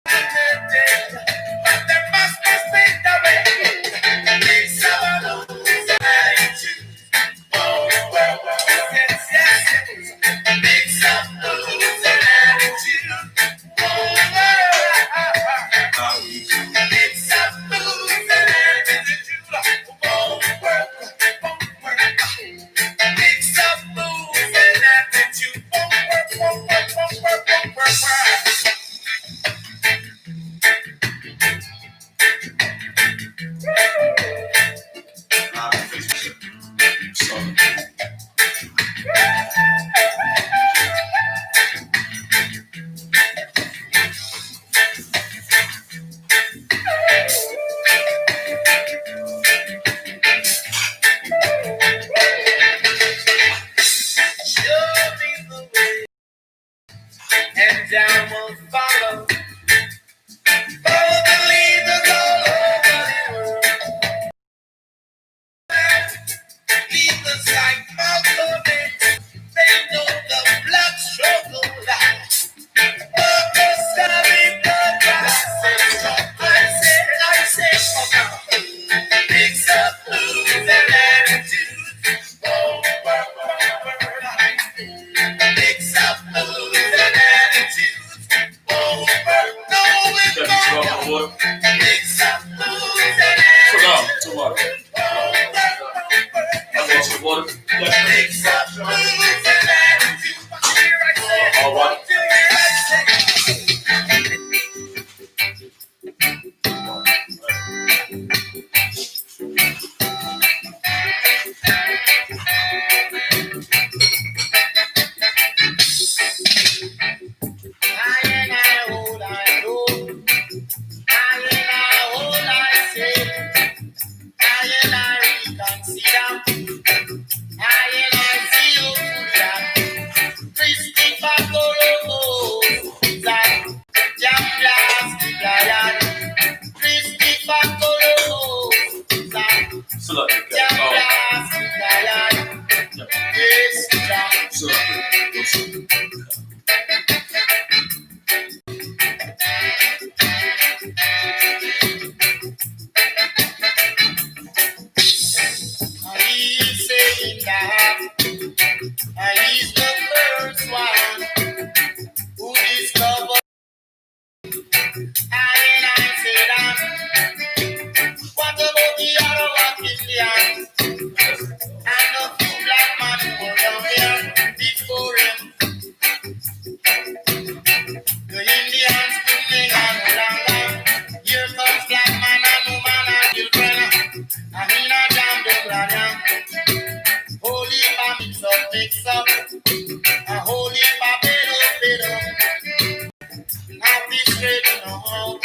But there must be space to be. Mix up blues and attitude. Oh, yes, yes. Mix up blues and attitude. Oh, mix up blues and attitude. Oh, mix up blues and attitude. Show me the way, and I will follow. Follow the leaders all over the world. Leaders like Malcolm X, they know the black struggle lies. Focus on the process. I say, come on. Mix up blues and attitudes. Oh, mix up blues and attitudes. Oh, no, it's not. Mix up blues and attitudes. Tomorrow. Mix up blues and attitudes. All right. He's the first one who discovered. I say that. What about the other one Indians? And the few black man who were down there before him. The Indians screaming and longer. Here comes black man and woman and children. And he not jam the brother. Holy mix up. A holy better. Happy straight in the hole.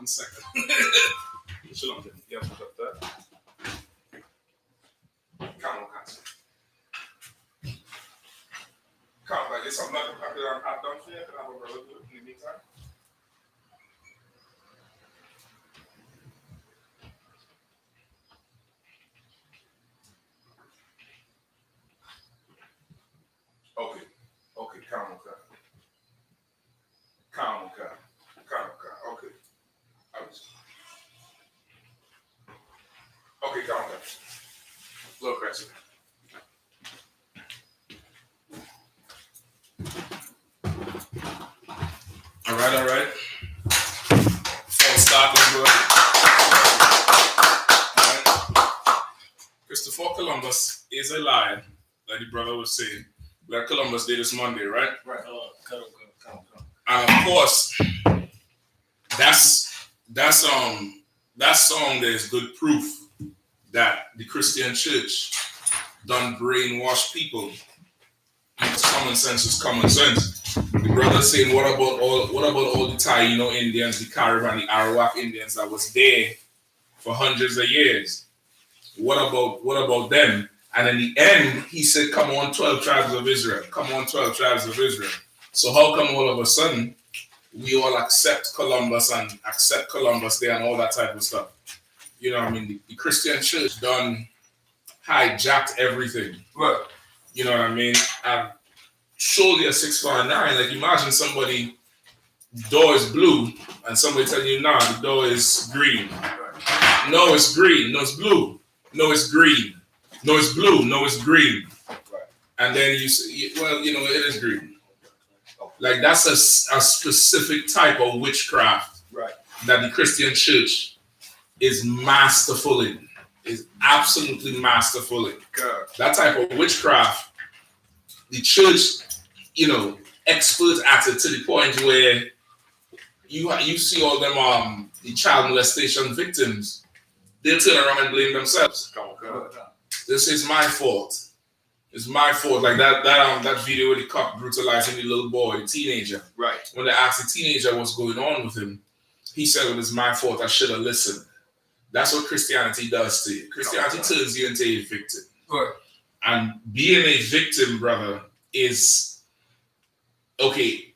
second. Shalom, Jim. You have to put that. Come on, Council. Come on, is something that I've done for you? Can I have a brother do it in the meantime? Okay. Okay, come on, Council. Come on, Council. Okay. Okay, come on, Council. Look, Chris. All right. Full stop is good. All right. Christopher Columbus is a liar, like the brother was saying. Like Columbus did this Monday, right? Right. Come. And of course, that song there's good proof that the Christian church done brainwash people. Common sense is common sense. The brother saying, what about all the Taino Indians, the Carib and the Arawak Indians that was there for hundreds of years? What about them? And in the end, he said, come on, 12 tribes of Israel. Come on, 12 tribes of Israel. So how come all of a sudden we all accept Columbus and accept Columbus there and all that type of stuff? You know what I mean? The Christian church done hijacked everything. Right. You know what I mean? And surely a 649, like imagine somebody, the door is blue, and somebody telling you, nah, the door is green. Right. No, it's green. No, it's blue. No, it's green. No, it's blue. No, it's green. Right. And then you say, well, you know, it is green. Like that's a specific type of witchcraft, right, that the Christian church is masterful in, is absolutely masterful in. God. That type of witchcraft, the church, you know, experts at it to the point where you see all them the child molestation victims, they'll turn around and blame themselves. This is my fault. It's my fault. Like that video where the cop brutalizing the little boy, the teenager. Right. When they asked the teenager what's going on with him, he said, well, it's my fault. I should have listened. That's what Christianity does to you. Christianity turns you into a victim. Right. And being a victim, brother, is okay.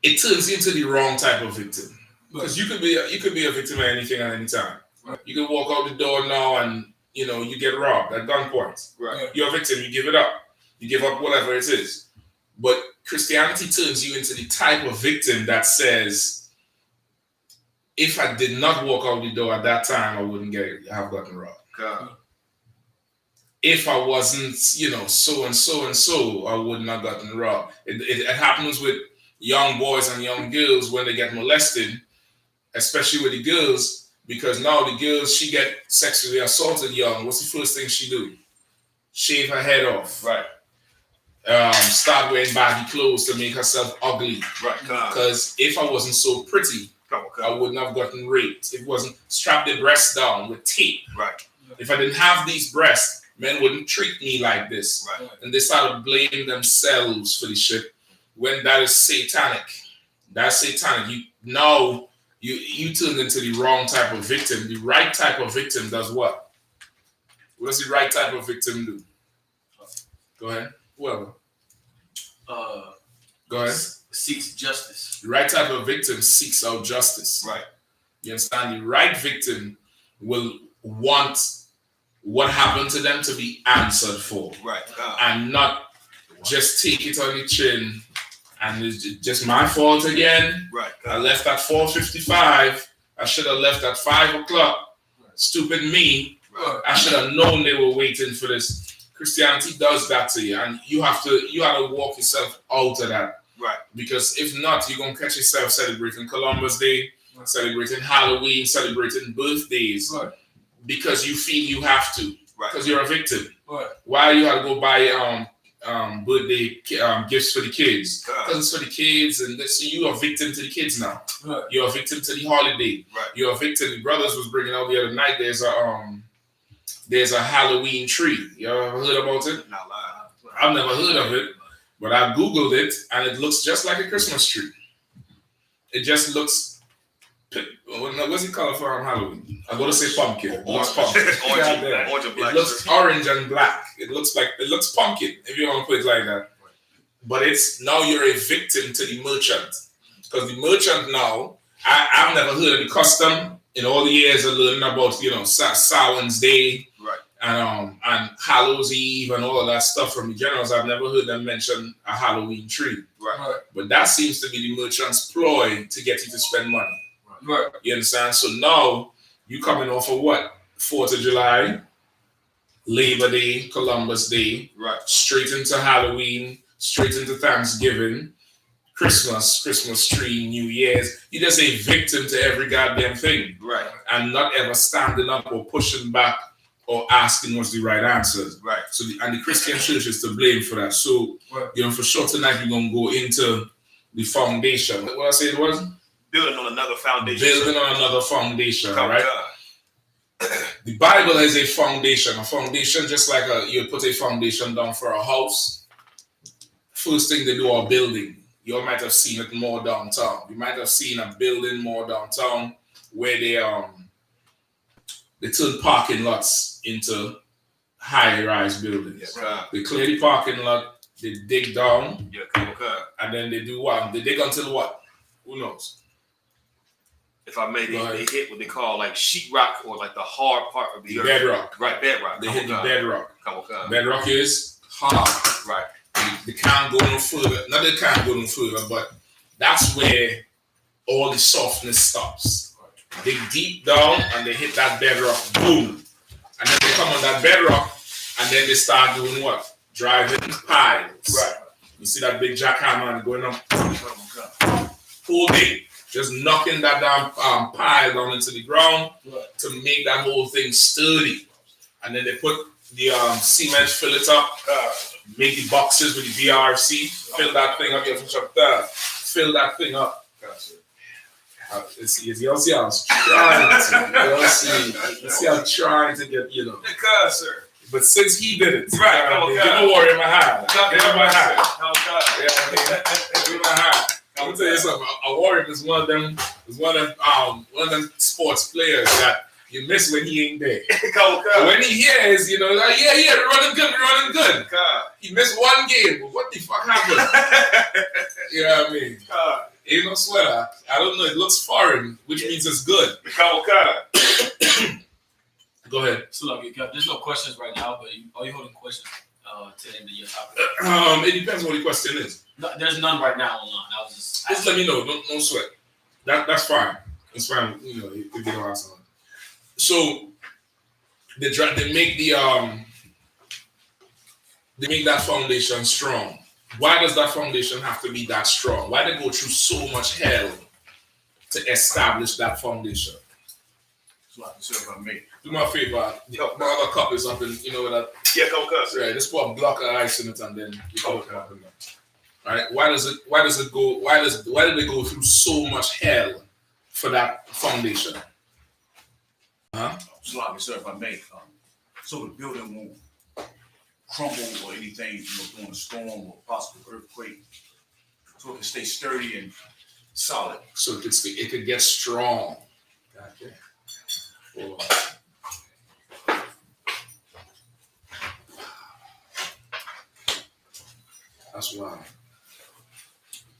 It turns you into the wrong type of victim. Because you could be a victim of anything at any time. Right. You can walk out the door now and you know you get robbed at gunpoint. Right. You're a victim. You give it up. You give up whatever it is. But Christianity turns you into the type of victim that says, if I did not walk out the door at that time, I wouldn't have gotten robbed. God. If I wasn't, you know, so and so and so, I would not have gotten robbed. It happens with young boys and young girls when they get molested, especially with the girls, because now the girls, she get sexually assaulted young. What's the first thing she do? Shave her head off. Right. Start wearing baggy clothes to make herself ugly. Right. Because if I wasn't so pretty, I wouldn't have gotten raped. It wasn't strap the breasts down with tape. Right. If I didn't have these breasts, men wouldn't treat me like this. Right. And they started blaming themselves for the shit when that is satanic. That's satanic. You turned into the wrong type of victim. The right type of victim does what? What does the right type of victim do? Go ahead. Whoever. Go ahead. Seeks justice. The right type of victim seeks out justice. Right. You understand? The right victim will want what happened to them to be answered for. Right. And not just take it on the chin and it's just my fault again. Right. I left at 4:55. I should have left at 5 o'clock. Right. Stupid me. Right. I should have known they were waiting for this. Christianity does that to you, and you have to walk yourself out of that. Right. Because if not, you're gonna catch yourself celebrating Columbus Day, right, celebrating Halloween, celebrating birthdays, right, because you feel you have to. Right. Because you're a victim. Right. Why you have to go buy birthday gifts for the kids? Because it's for the kids, and so you are a victim to the kids now. Right. You're a victim to the holiday. Right. You're a victim. The brothers was bringing out the other night. There's a Halloween tree. You ever heard about it? Not lying. I've never heard of it, but I Googled it, and it looks just like a Christmas tree. It just looks. What's it called for Halloween? I'm gonna say pumpkin. It looks pumpkin. Orange and black. It looks orange and black. It looks pumpkin if you want to put it like that. But it's now you're a victim to the merchant because the merchant now. I've never heard of the custom in all the years of learning about Samhain's Day, right, and Hallows Eve and all of that stuff from the generals. I've never heard them mention a Halloween tree, right. But that seems to be the merchant's ploy to get you to spend money, right. You understand? So now you coming off of what 4th of July, Labor Day, Columbus Day, right, straight into Halloween, straight into Thanksgiving. Christmas tree, New Year's. You're just a victim to every goddamn thing. Right. And not ever standing up or pushing back or asking what's the right answers. Right. So the Christian church is to blame for that. So, for sure tonight we're going to go into the foundation. What I say it was? Building on another foundation. Building on another foundation, Come right? God. The Bible is a foundation. A foundation, just like you put a foundation down for a house. First thing they do are building. You might have seen it more downtown. You might have seen a building more downtown where they turn parking lots into high-rise buildings. Yeah, they clear the parking lot, they dig down, and then they do what? They dig until what? Who knows? If I may, they hit what they call like sheetrock or like the hard part of the earth. Bedrock. Right, bedrock. They hit the bedrock. Come. Bedrock is hard. Right. They can't go no further. Not they can't go no further, but that's where all the softness stops. They deep down and they hit that bedrock, boom. And then they come on that bedrock and then they start doing what? Driving piles. Right. You see that big jackhammer going up whole day, just knocking that damn pile down into the ground to make that whole thing sturdy. And then they put the cement, fill it up. Make the boxes with the BRC, fill that thing up. Fill that thing up. You'll see how I'm trying to. You see I'm trying to get, Sir. But since he did it, right, give him a warrior in my hand. Give him my hand. Give him my hand. I'm gonna tell you something. A warrior is one of them sports players that you miss when he ain't there. When he hears, like, yeah, running good. He missed one game, but what the fuck happened? You know what I mean? Ain't no sweater. I don't know. It looks foreign, which means it's good. Go ahead. So look, there's no questions right now, but are you holding questions to the end of your topic? It depends what the question is. No, there's none right now online. I was just let me know. Don't sweat. That's fine. It's fine. If they don't ask someone. So they make they make that foundation strong. Why does that foundation have to be that strong? Why they go through so much hell to establish that foundation? So if I may. Do my favor. My other cup is up in, that. Yeah, come cuss. Right, just put a block of ice in it and then you put it up in there. All right. Why did they go through so much hell for that foundation? Sir, if I may. So the building won't crumble or anything, during a storm or possible earthquake. So it can stay sturdy and solid. So it could get strong. Okay. Oh. That's wild.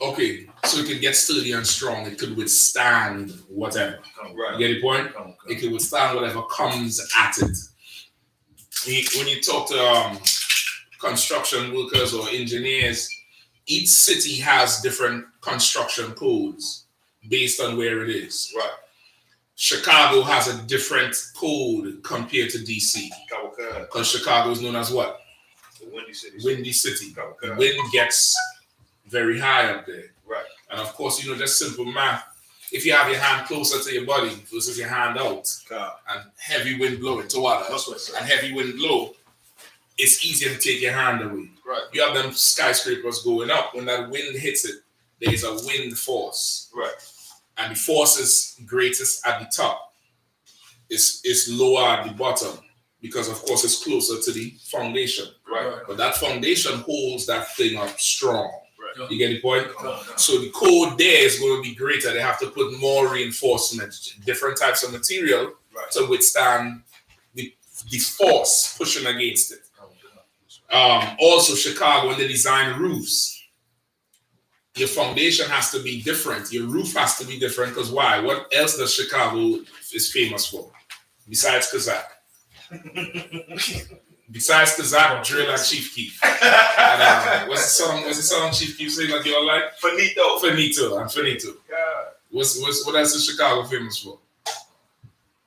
Okay, so it could get sturdy and strong. It could withstand whatever. Right. You get the point? It could withstand whatever comes at it. When you talk to construction workers or engineers, each city has different construction codes based on where it is. Right. Chicago has a different code compared to DC. Because Chicago is known as what? The Windy City. Windy City. The wind gets very high up there. Right. And of course, just simple math. If you have your hand closer to your body versus your hand out, and heavy wind blowing to water, and heavy wind blow, it's easier to take your hand away. Right. You have them skyscrapers going up. When that wind hits it, there's a wind force. Right. And the force is greatest at the top. It's lower at the bottom because, of course, it's closer to the foundation. Right. But that foundation holds that thing up strong. Right. Right. You get the point? So the code there is going to be greater. They have to put more reinforcement, different types of material to withstand the force pushing against it. Also, Chicago, when they design roofs, your foundation has to be different. Your roof has to be different because why? What else does Chicago is famous for? Besides Kazakh. Besides Kazakh, drill and Chief Keef. And, what's the song Chief Keef saying that you all like? Finito. What else is Chicago famous for?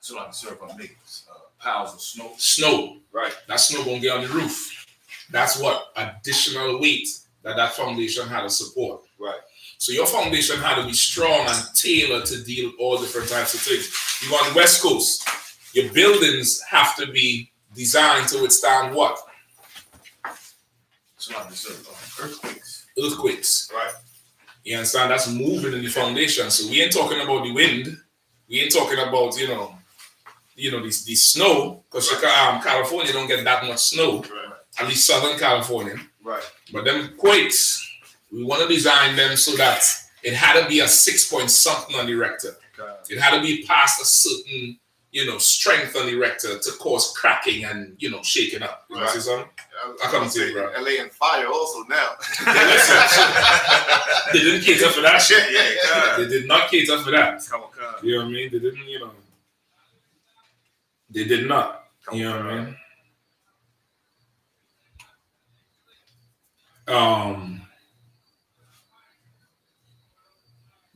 So like syrup on niggas. Piles of snow. Snow. Right. That snow gonna get on the roof. That's what additional weight that foundation had to support. Right. So your foundation had to be strong and tailored to deal with all different types of things. You go on the West Coast, your buildings have to be designed to withstand what? So like earthquakes. Earthquakes. Right. You understand? That's moving in the foundation. So we ain't talking about the wind. We ain't talking about, the snow, because California don't get that much snow. Right. At least Southern California. Right. But them quakes, we want to design them so that it had to be a 6 point something on the Richter. It had to be past a certain, strength on the Richter to cause cracking and, shaking up. You see something? I can't say, bro. LA and fire also now. They didn't cater for that shit. Yeah, they did not cater for that. Come on. You know what I mean? They didn't, they did not. You know what I mean?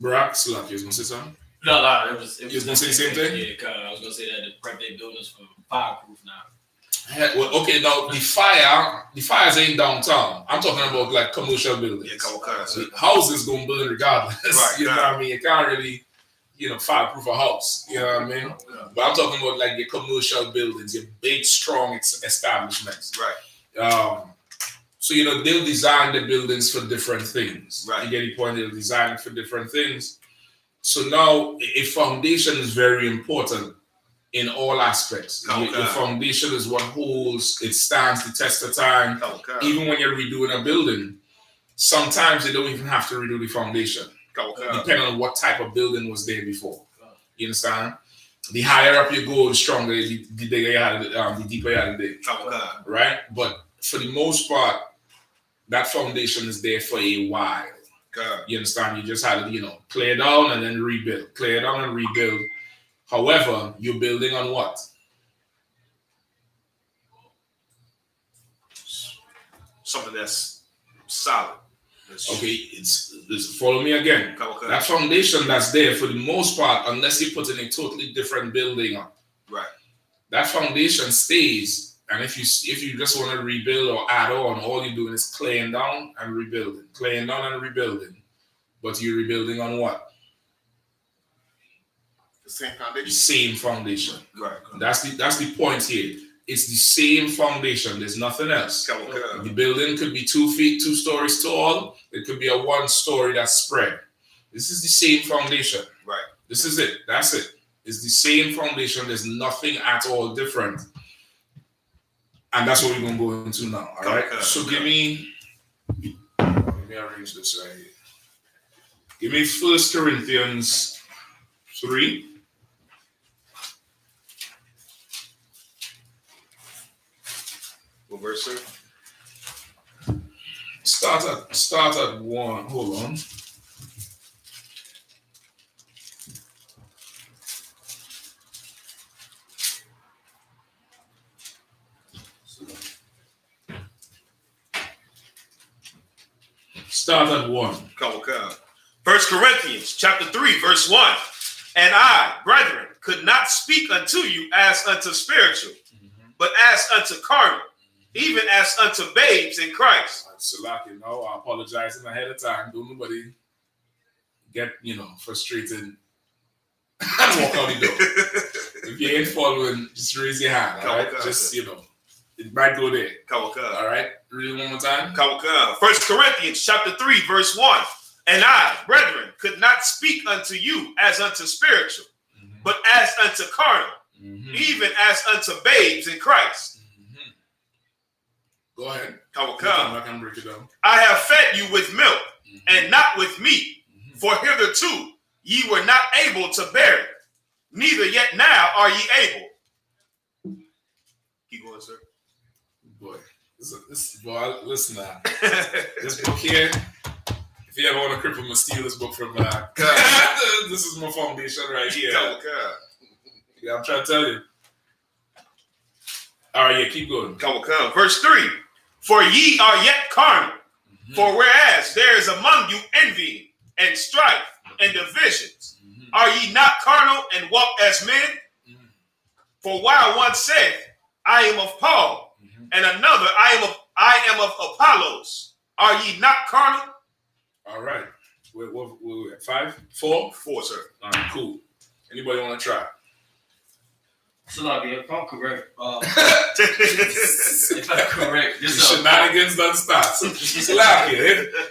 Barack Slap, you was gonna say something? No, it was. You was gonna say the same thing? Yeah, I was gonna say that the prep their buildings for fireproof now. Well, okay, now the fires ain't downtown. I'm talking about like commercial buildings. Yeah, come on. So houses gonna burn regardless. Right, You know what I mean? You can't really, fireproof a house. You know what I mean? Yeah. But I'm talking about like your commercial buildings, your big, strong establishments. Right. So, they'll design the buildings for different things. Right. You get the point? They'll design it for different things. So now a foundation is very important in all aspects. Your foundation is what holds, it stands the test of time. Even when you're redoing a building, sometimes they don't even have to redo the foundation. Depending on what type of building was there before. You understand? The higher up you go, the stronger, the bigger you had it, the deeper you had it. Right? But for the most part, that foundation is there for a while. You understand? You just had to, clear down and then rebuild. Clear down and rebuild. However, you're building on what? Something that's solid. Okay, it's follow me again. That foundation that's there, for the most part, unless you put in a totally different building up, right? That foundation stays. And if you just want to rebuild or add on, all you're doing is clearing down and rebuilding, clearing down and rebuilding. But you're rebuilding on what? The same foundation. The same foundation. Right. That's the point here. It's the same foundation. There's nothing else. The building could be 2 feet, 2 stories tall. It could be a 1 story that's spread. This is the same foundation. Right. This is it. That's it. It's the same foundation. There's nothing at all different. And that's what we're going to go into now. All right. So let me arrange this right here. Give me 1 Corinthians 3. What verse, sir? Start at 1. Hold on. Start at 1. Come. 1 Corinthians chapter 3, verse 1. And I, brethren, could not speak unto you as unto spiritual, but as unto carnal, even as unto babes in Christ. Salaki, no, I apologize ahead of time. Don't nobody get, frustrated and walk out the door. If you ain't following, just raise your hand, all right? Just, it might go there. All right? Read it one more time. 1 Corinthians chapter 3, verse 1. And I, brethren, could not speak unto you as unto spiritual, but as unto carnal, even as unto babes in Christ. Go ahead. I can break it down. I have fed you with milk and not with me. For hitherto ye were not able to bear it, neither yet now are ye able. Keep going, sir. Boy, boy, listen now. This book here, if you ever want to cripple me, steal this book from this is my foundation right here. Yeah, I'm trying to tell you. All right, yeah, keep going. Come. Verse 3. For ye are yet carnal. For whereas there is among you envy and strife and divisions, are ye not carnal and walk as men? For while one saith, I am of Paul, and another, I am of Apollos, are ye not carnal? All right. We're at 5? 4? 4, sir. All right, cool. Anybody want to try? Salabi, if I'm correct, this shenanigans done start. Salabi,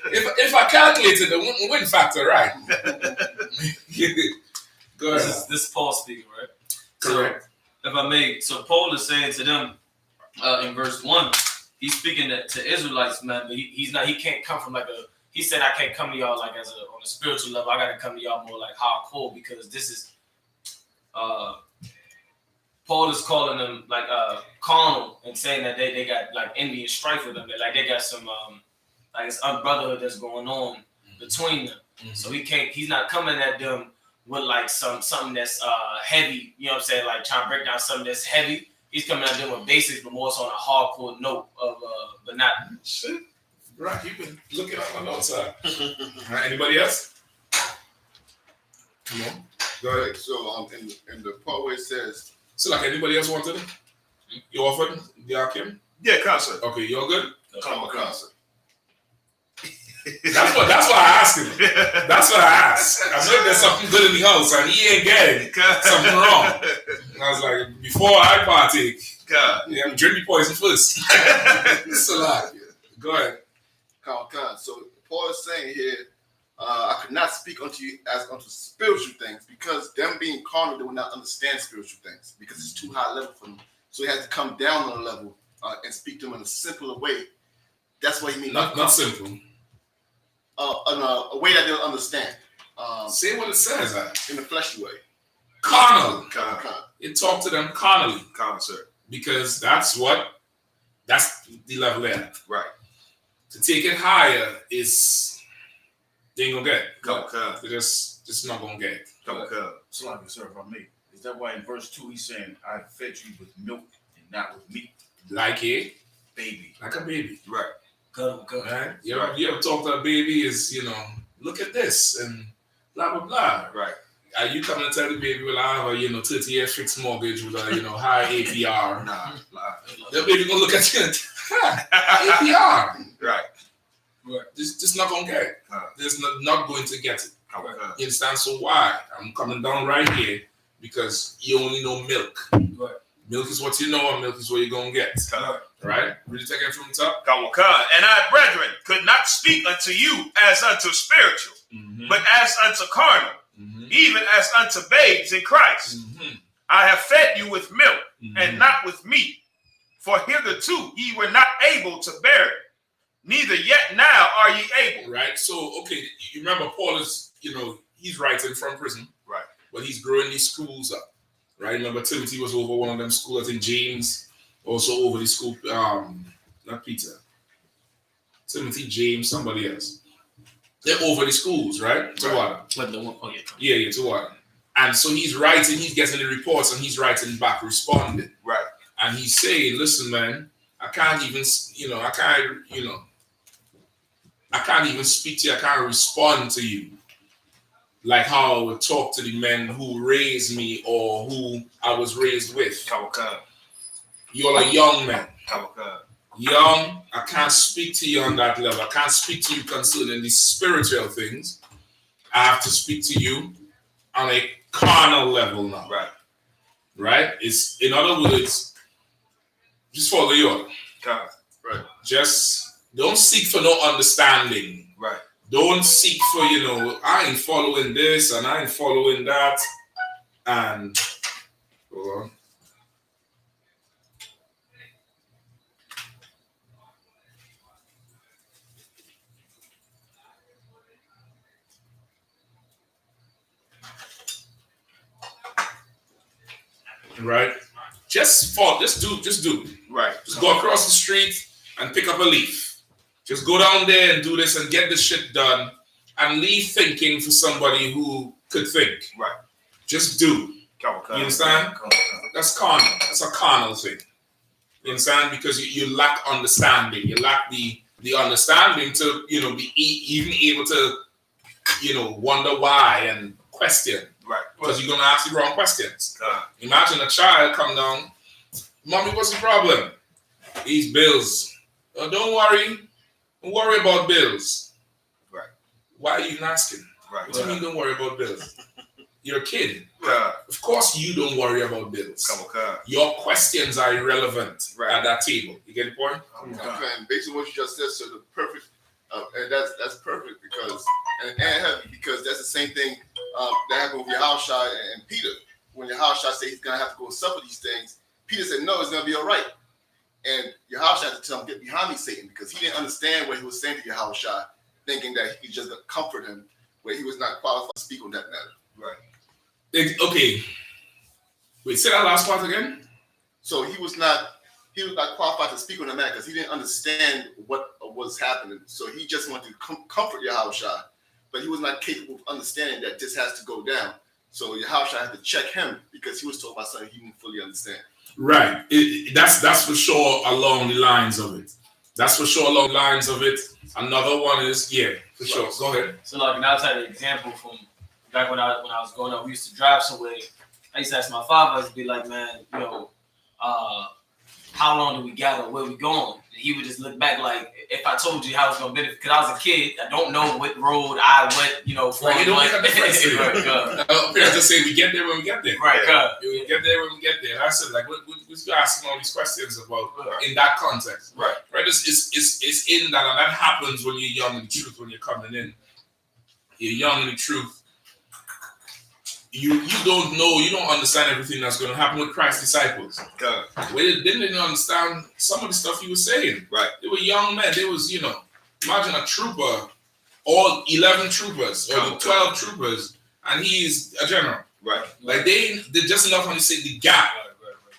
if I calculated the win factor right. Go ahead. This is Paul speaking, right? Correct. So, if I may, so Paul is saying to them in verse 1, he's speaking to Israelites, man, but he can't come from he said, I can't come to y'all like on a spiritual level. I got to come to y'all more like hardcore, because this is, Paul is calling them like carnal and saying that they got like envy and strife with them. They got some like it's unbrotherhood that's going on between them. So he's not coming at them with like something that's heavy, you know what I'm saying? Like trying to break down something that's heavy. He's coming at them with basics, but more so on a hardcore note of but not shit. Right, you've been looking at my notes. Right, anybody else? Come on. Go ahead. So in the part where it says, so like anybody else wanted it? You offered the Akim? Yeah, concert. Okay, you're good? come on, concert. That's what I asked him. That's what I asked. I know there's something good in the house and he ain't getting something wrong. And I was like, before I partake, drink the poison first. So like, go ahead. So Paul is saying here, I could not speak unto you as unto spiritual things, because them being carnal, they will not understand spiritual things, because it's too high level for them. So he has to come down on a level and speak to them in a simpler way. That's what he means. Not simple. In a way that they'll understand. Say what it says. In the fleshy way. Carnal. You talk to them carnally. Carnal, sir. Because that's the level they're at. Right. To take it higher is they ain't gonna get it. They're just not gonna get it. So like, sir, if I may, is that why in verse 2 he's saying, I fed you with milk and not with meat? Like a baby. Like a baby. Right. Good. Right? You ever talk to a baby is, look at this and blah, blah, blah. Right. Are you coming to tell the baby, well, I have a 30-year fixed mortgage with a high APR? Nah. The baby gonna look at you and APR. Right. Just not gonna get it. There's not going to get it. You understand? So why? I'm coming down right here because you only know milk. Right. Milk is what you know, and milk is what you're gonna get. Right? Really take it from the top. And I, brethren, could not speak unto you as unto spiritual, but as unto carnal, even as unto babes in Christ. I have fed you with milk and not with meat, for hitherto ye were not able to bear it, neither yet now are ye able. Right. So, okay, you remember Paul is, he's writing from prison. Right. But he's growing these schools up. Right. Remember Timothy was over one of them schools. I think James also over the school. Not Peter. Timothy, James, somebody else. They're over the schools, right? To what? Yeah, to what? And so he's writing, he's getting the reports, and he's writing back, responding. Right. And he's saying, listen, man, I can't even speak to you, I can't respond to you like how I would talk to the men who raised me or who I was raised with. You're a young man. Young, I can't speak to you on that level. I can't speak to you concerning the spiritual things. I have to speak to you on a carnal level now. Right? It's, in other words, just follow the order. Right. Just don't seek for no understanding. Right. Don't seek for, I ain't following this and I ain't following that. And hold on. right? Just do. Right. Just go across the street and pick up a leaf. Just go down there and do this and get this shit done and leave thinking for somebody who could think. Right. Just do. You understand? That's carnal. That's a carnal thing. You understand? Because you lack understanding. You lack the understanding to, be even able to, wonder why and question. Right. Because you're going to ask the wrong questions. Imagine a child come down, Mommy, what's the problem? These bills. Oh, don't worry. Don't worry about bills. Right. Why are you even asking? Right. What do you mean don't worry about bills? You're a kid. Right. Of course you don't worry about bills. Come on. Your questions are irrelevant Right. at that table. You get the point? And basically what you just said, so the perfect, and that's perfect because and heavy because that's the same thing that happened with Yahushua and Peter. When Yahushua said he's gonna have to go and suffer these things, Peter said no, it's gonna be all right. And Yahushua had to tell him, get behind me, Satan, because he didn't understand what he was saying to Yahushua, thinking that he could just comfort him, where he was not qualified to speak on that matter. Right. Okay. Wait, say that last part again. So he was not qualified to speak on the matter because he didn't understand what was happening. So he just wanted to comfort Yahushua, but he was not capable of understanding that this has to go down. So Yahushua had to check him because he was told by something he didn't fully understand. Right. That's for sure along the lines of it. That's for sure along the lines of it. Another one is, for sure. Go ahead. So like, and I'll tell you an example from back when I was growing up. We used to drive somewhere. I used to ask my father, to be like, man, how long do we gather? Where we going? And he would just look back like, if I told you how it's gonna benefit, because I was a kid, I don't know what road I went, for. Right, it don't make a difference to you. Parents just say we get there when we get there. Right, we get there when we get there. I said, like, what you asking all these questions about in that context? Right. Right. It's in that, and that happens when you're young in the truth. When you're coming in, you're young in the truth. You don't know, you don't understand everything that's going to happen with Christ's disciples. They didn't understand some of the stuff he was saying. Right. They were young men. They was, imagine a trooper, all 11 troopers, or the 12 troopers, and he's a general. Right. Like they just enough when you say the gap,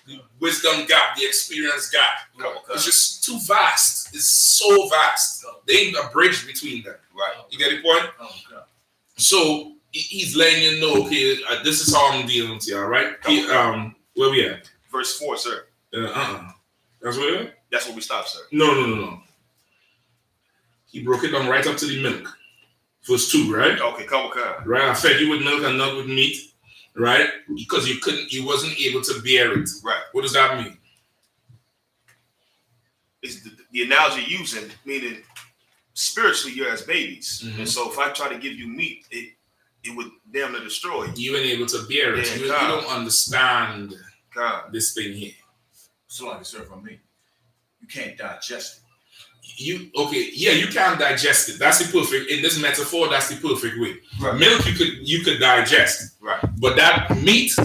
the wisdom gap, the experience gap. It's just too vast. It's so vast. There ain't a bridge between them. Right. You get the point? So he's letting you know, okay, this is how I'm dealing with you, all right? Where we at? Verse 4, sir. That's where we're at? That's where we stop, sir. No. He broke it down right up to the milk. Verse 2, right? Okay, come on. Right, I fed you with milk and not with meat, right? Because you wasn't able to bear it. Right. What does that mean? It's the analogy using, meaning spiritually you're as babies. Mm-hmm. And so if I try to give you meat, it would damn near destroy you. You ain't able to bear it. You don't understand this thing here. So like, sir, from me, you can't digest it. You can't digest it. That's the perfect, in this metaphor, that's the perfect way. Right. Milk you could digest. Right. But that meat,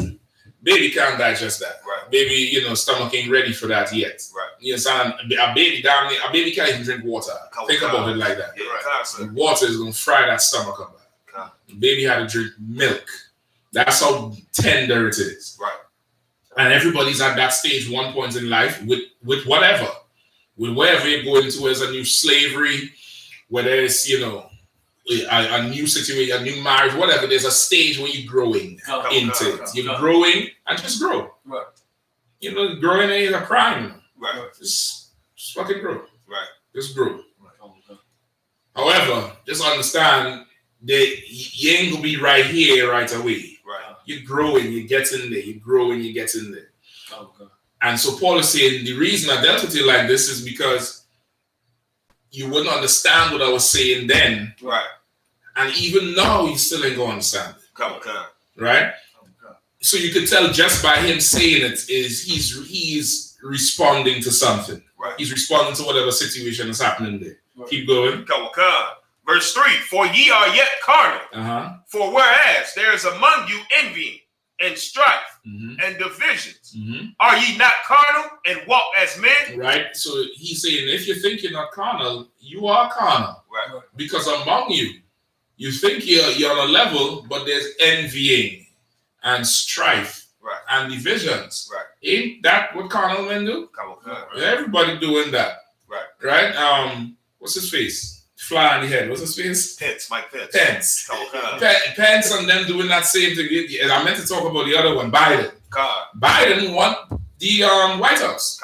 baby can't digest that. Right. Baby, stomach ain't ready for that yet. Right. You understand? A baby can't even drink water. Think about it like that. Yeah, right. Water is gonna fry that stomach up. Baby had to drink milk. That's how tender it is. Right. And everybody's at that stage one point in life with whatever. With whatever you're going to as a new slavery, whether it's, a new situation, a new marriage, whatever, there's a stage where you're growing into it. You're growing and just grow. Right. Growing ain't a crime. Right. Just fucking grow. Right. Just grow. Right. However, just understand that you ain't gonna be right here right away. Right. You're growing, you get in there. You're growing, you get in there. And so Paul is saying the reason I dealt with it like this is because you wouldn't understand what I was saying then. Right. And even now you still ain't gonna understand it. Come on. Right? So you could tell just by him saying it is he's responding to something. Right. He's responding to whatever situation is happening there. Right. Keep going. Come on. Verse 3, for ye are yet carnal. For whereas there is among you envying and strife and divisions, are ye not carnal and walk as men? Right. So he's saying, if you think you're not carnal, you are carnal. Right. Because among you think you're on a level, but there's envying and strife and divisions. Right. Ain't that what carnal men do? Everybody doing that. Right. What's his face? Fly on the head. What's his face? Pence. Mike Pence. Pence and them doing that same thing. And I meant to talk about the other one, Biden. Biden won the White House.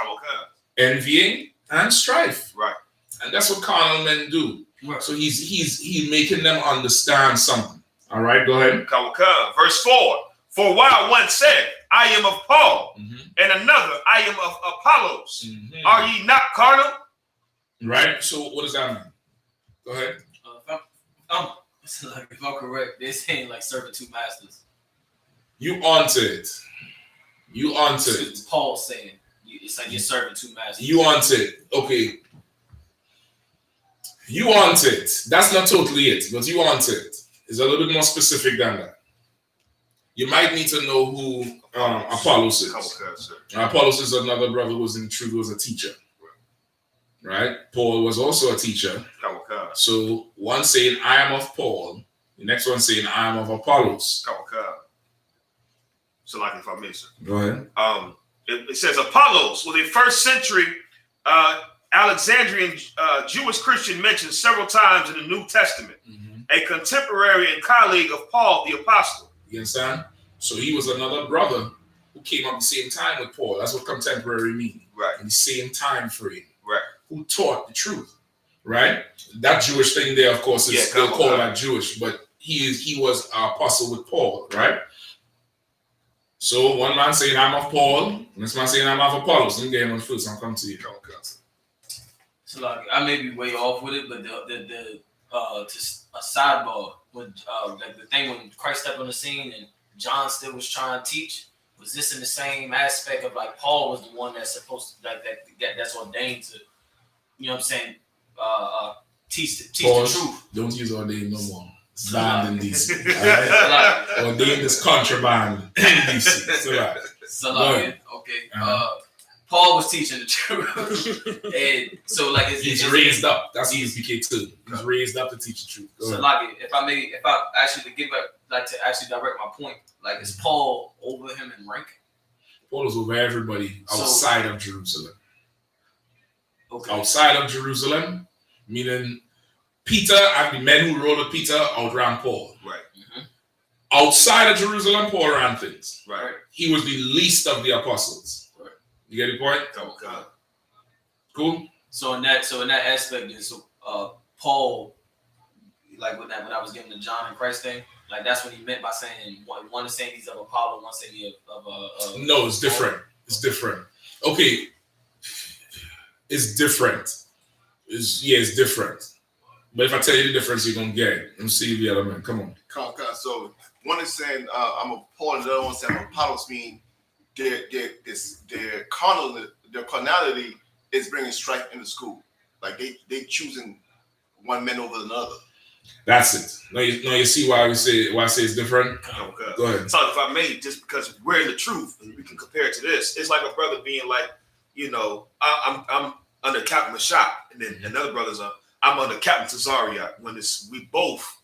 Envying and strife. Right. And that's what carnal men do. Right. So he's making them understand something. All right, go ahead. Verse 4. For while one said, I am of Paul, and another, I am of Apollos, are ye not carnal? Right. So what does that mean? Go ahead. If I'm correct, they're saying like serving two masters. You onto it. You onto it. Paul saying it's like you're serving two masters. You onto it. Okay. You onto it. That's not totally it, but you onto it. It's a little bit more specific than that. You might need to know who Apollos is. Apollos is another brother who was in truth, was a teacher. Right? Paul was also a teacher. So one saying, I am of Paul. The next one saying, I am of Apollos. So like if I miss it. Go ahead. It says Apollos was a first century Alexandrian Jewish Christian mentioned several times in the New Testament. A contemporary and colleague of Paul the Apostle. You understand? So he was another brother who came up the same time with Paul. That's what contemporary means. Right. In the same time frame. Right. Who taught the truth. Right? That Jewish thing there, of course, is still called that Jewish, but he was an apostle with Paul, right? So one man saying I'm of Paul, this man saying I'm of Apollos. Let me get him on foot, so I'll come to you. So like I may be way off with it, but the just a sidebar when like the thing when Christ stepped on the scene and John still was trying to teach, was this in the same aspect of like Paul was the one that's supposed to like that's ordained to, you know what I'm saying, teach the truth. Don't use ordained no more. It's banned in DC. Right? Ordained is contraband in DC. Paul was teaching the truth, and so like he's raised up. That's I.S.U.P.K too. He's raised up to teach the truth. So like if I actually to give like to actually direct my point, like is Paul over him in rank? Paul is over everybody outside of Jerusalem. Okay. Outside of Jerusalem, meaning Peter and the men who rode with Peter outran Paul. Right. Outside of Jerusalem, Paul ran things. Right. He was the least of the apostles. Right. You get the point? Cool. So in that aspect, is Paul, like when I was giving the John and Christ thing, like that's what he meant by saying one is saying he's of Apollo, one saying he's of No, it's different. It's different. Okay. It's different. It's different. But if I tell you the difference, you're gonna get it. Let me see the other man. Come on. So one is saying I'm a Paul, and the other one saying Apollos. Mean their carnality is bringing strife in the school. Like they choosing one man over another. That's it. No, you see why I say it's different. Go ahead. So if I may, just because we're in the truth, and we can compare it to this, it's like a brother being like, you know, I'm under Captain Mashak, and then another brother's I'm under Captain Tazaria. When we both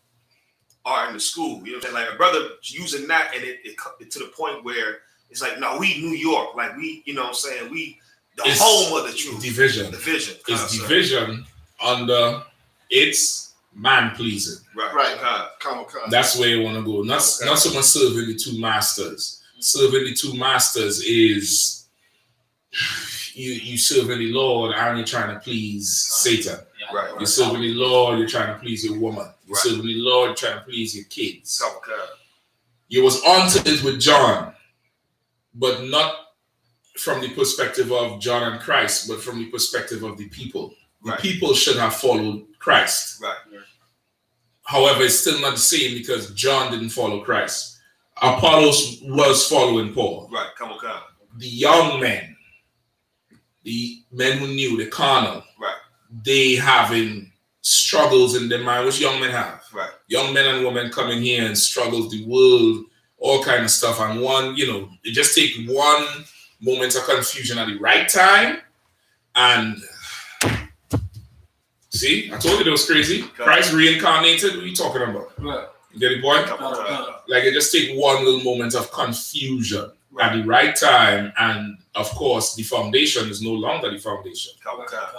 are in the school, you know what I'm saying? Like a brother using that, and it to the point where it's like, no, we New York, like we, you know what I'm saying? We it's home of the truth. Division. It's division under its man pleasing. Right. That's where you want to go. Not so much serving the two masters. Serving the two masters is you serving the Lord and you're trying to please Satan. Right. You're serving the Lord, you're trying to please your woman. You're serving the Lord, you're trying to please your kids. You was onto it with John, but not from the perspective of John and Christ, but from the perspective of the people. The people should have followed Christ. Right. However, it's still not the same because John didn't follow Christ. Apollos was following Paul. Right. The young men, the men who knew, the carnal, they having struggles in their mind, which young men have. Right. Young men and women coming here and struggles the world, all kind of stuff. And one, they just take one moment of confusion at the right time. And see, I told you it was crazy. Christ reincarnated. What are you talking about? Right. You get the point? Like it just take one little moment of confusion. at the right time, and of course the foundation is no longer the foundation.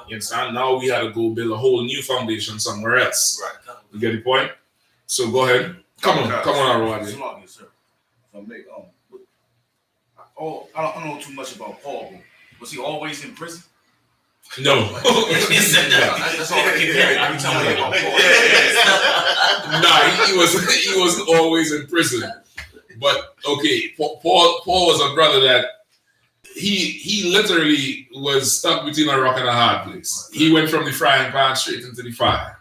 You understand? Now we had to go build a whole new foundation somewhere else. Right. You get the point? So go ahead. Come on, Arwadi. I don't know too much about Paul. Was he always in prison? No. That's all I keep hearing. Every time I hear about Paul. Nah, he wasn't always in prison. But okay, Paul was a brother that he literally was stuck between a rock and a hard place. He went from the frying pan straight into the fire.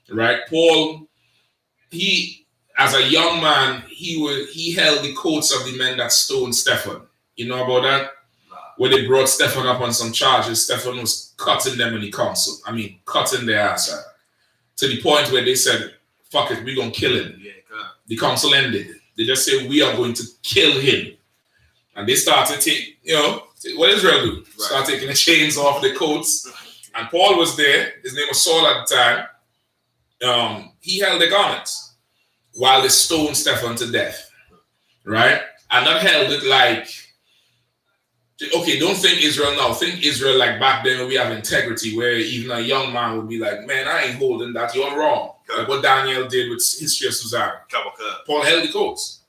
Right? Paul, he as a young man, he held the coats of the men that stoned Stephen. You know about that? When they brought Stephen up on some charges, Stephen was cutting them in the council. I mean, cutting their ass out. To the point where they said, fuck it, we're going to kill him. The council ended. They just said, we are going to kill him. And they started taking, what Israel do? Start taking the chains off the coats. And Paul was there. His name was Saul at the time. He held the garments while they stoned Stephen to death. Right? And not held it like, okay, don't think Israel now. Think Israel like back then when we have integrity, where even a young man would be like, man, I ain't holding that. You're wrong. Like what Daniel did with History of Susanna. Paul held the coats.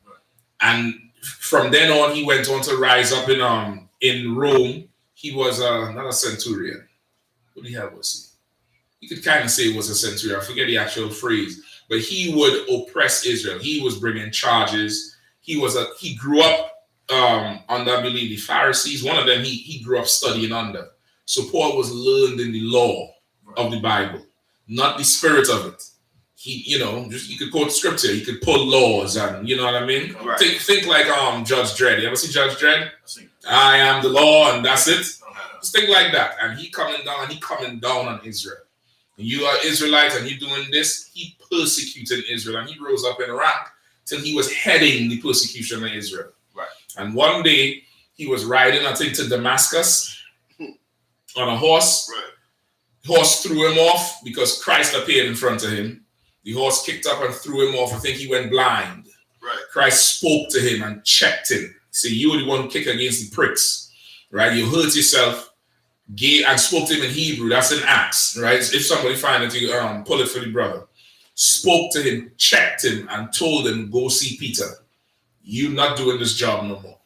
And from then on, he went on to rise up in Rome. He was not a centurion. What the hell was he? You could kind of say it was a centurion. I forget the actual phrase. But he would oppress Israel. He was bringing charges. He grew up under, I believe, the Pharisees. One of them he grew up studying under. So Paul was learned in the law of the Bible, not the spirit of it. He could quote scripture, he could pull laws, and you know what I mean? Right. Think like Judge Dredd. You ever see Judge Dredd? I am the law, and that's it. Just think like that. And he coming down on Israel. And you are Israelite and you doing this, he persecuted Israel, and he rose up in rank till he was heading the persecution of Israel. Right. And one day he was riding, I think, to Damascus on a horse. Right. Horse threw him off because Christ appeared in front of him. The horse kicked up and threw him off. I think he went blind. Right. Christ spoke to him and checked him. He said, you were the one who kicked against the pricks. Right? You hurt yourself. And spoke to him in Hebrew. That's in Acts. Right? If somebody find it, you pull it for the brother. Spoke to him, checked him, and told him, go see Peter. You're not doing this job no more.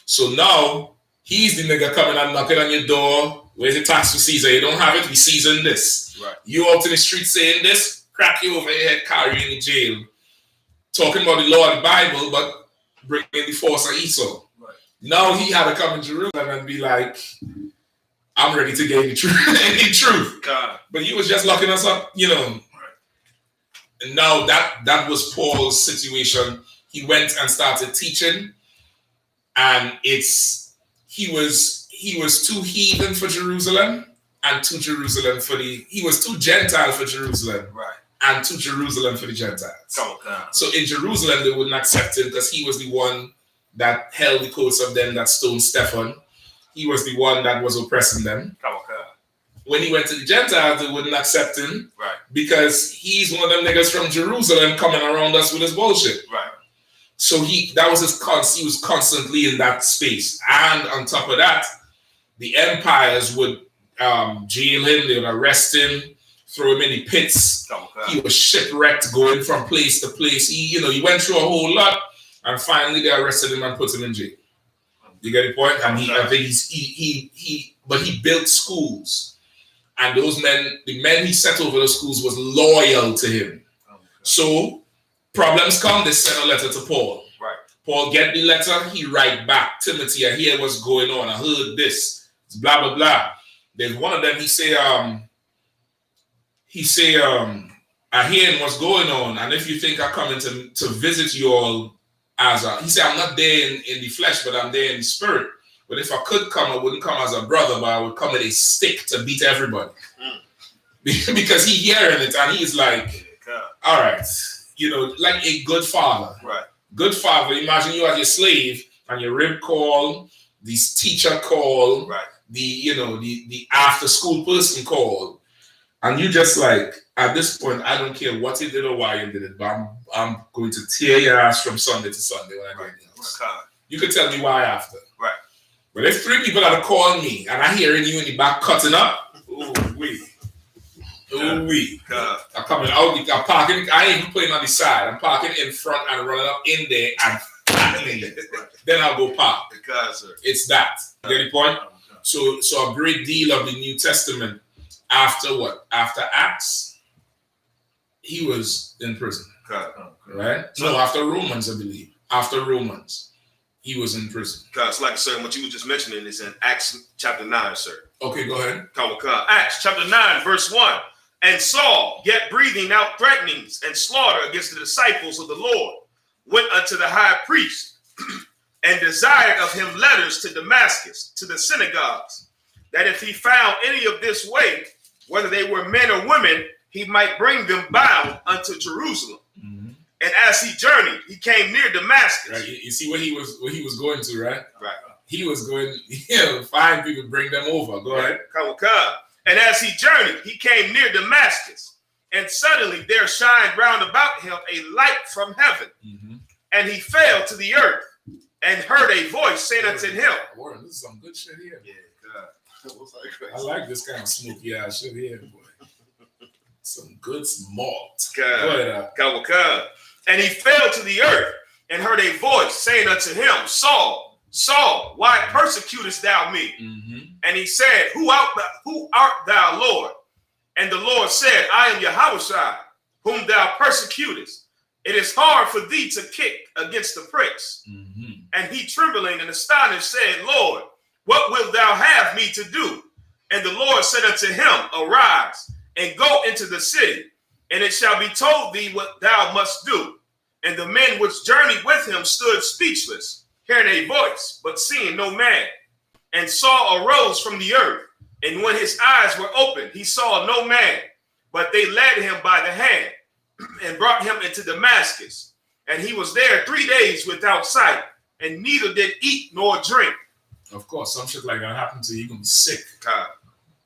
So now, he's the nigga coming and knocking on your door. Where's the tax for Caesar? You don't have it? We season this. Right. You out in the street saying this? Crack you over your head, carry you in jail. Talking about the law of the Bible, but bringing the force of Esau. Right. Now he had to come in Jerusalem and be like, I'm ready to gain the truth. God. But he was just locking us up, Right. And now that was Paul's situation. He went and started teaching, and he was too heathen for Jerusalem and too Jerusalem he was too Gentile for Jerusalem. Right. And to Jerusalem for the Gentiles. So in Jerusalem, they wouldn't accept him because he was the one that held the coats of them that stoned Stephen. He was the one that was oppressing them. When he went to the Gentiles, they wouldn't accept him. Right. Because he's one of them niggas from Jerusalem coming around us with his bullshit. Right. So he was constantly in that space. And on top of that, the empires would jail him, they would arrest him, throw him in the pits. He was shipwrecked, going from place to place. He went through a whole lot, and finally they arrested him and put him in jail. You get the point? And but he built schools, and the men he set over those schools was loyal to him. So problems come, they send a letter to Paul. Right. Paul get the letter, he write back, Timothy, I hear what's going on. I heard this. It's blah blah blah. There's one of them. He say, I hear what's going on, and if you think I'm coming to visit you all he said, I'm not there in the flesh, but I'm there in the spirit. But if I could come, I wouldn't come as a brother, but I would come with a stick to beat everybody. Because he hearing it, and he's like, all right, like a good father. Right. Good father, imagine you as your slave, and your rib call, this teacher call, right. The after school person call. And you just like, at this point, I don't care what you did or why you did it, but I'm going to tear your ass from Sunday to Sunday when I get in the house. You could tell me why after. Right. But if 3 people that are calling me and I hearing you in the back cutting up, ooh-wee. Ooh-wee. I'm coming out, I'm parking, I ain't even playing on the side. I'm parking in front and running up in there and flattening it. Then I'll go park. It's that. You get the point? So a great deal of the New Testament after what? After Acts, he was in prison. Right? No, after Romans, I believe. After Romans, he was in prison. Because, like I said, what you were just mentioning is in Acts chapter 9, sir. Okay, go ahead. Acts chapter 9, verse 1. And Saul, yet breathing out threatenings and slaughter against the disciples of the Lord, went unto the high priest and desired of him letters to Damascus, to the synagogues, that if he found any of this way, whether they were men or women, he might bring them bound unto Jerusalem. And as he journeyed, he came near Damascus. Right. You see where he was going to, right? Right. He was going, find people, bring them over. Go ahead. And as he journeyed, he came near Damascus. And suddenly there shined round about him a light from heaven. And he fell to the earth and heard a voice saying unto him. Warren, this is some good shit here. Yeah, I like this kind of smoky ass shit here, boy. Some good malt. And he fell to the earth and heard a voice saying unto him, Saul, Saul, why persecutest thou me? And he said, Who art thou, Lord? And the Lord said, I am Yahushua, whom thou persecutest. It is hard for thee to kick against the pricks. And he, trembling and astonished, said, Lord, what wilt thou have me to do? And the Lord said unto him, Arise and go into the city, and it shall be told thee what thou must do. And the men which journeyed with him stood speechless, hearing a voice, but seeing no man. And Saul arose from the earth, and when his eyes were opened, he saw no man, but they led him by the hand and brought him into Damascus. And he was there 3 days without sight, and neither did eat nor drink. Of course, some shit like that happened to you, you're going to be sick.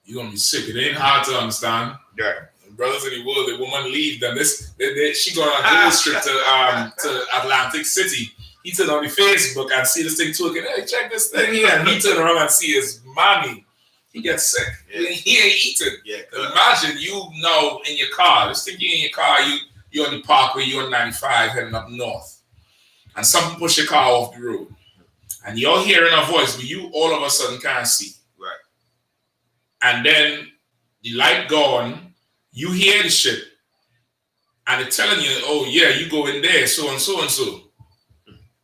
You're going to be sick. It ain't hard to understand. Yeah. Brothers in the world, the woman leave them. She going on a business trip to Atlantic City. He turned on the Facebook and see this thing twerking. Hey, check this thing here. And he turned around and see his mommy. He gets sick. Yeah. He ain't eating. Yeah, imagine you know in your car. Just think you're in your car. You're on the parkway. You're on 95 heading up north. And something push your car off the road. And you're hearing a voice, but you all of a sudden can't see. Right. And then the light gone. You hear the shit, and they're telling you, oh, yeah, you go in there, so and so and so.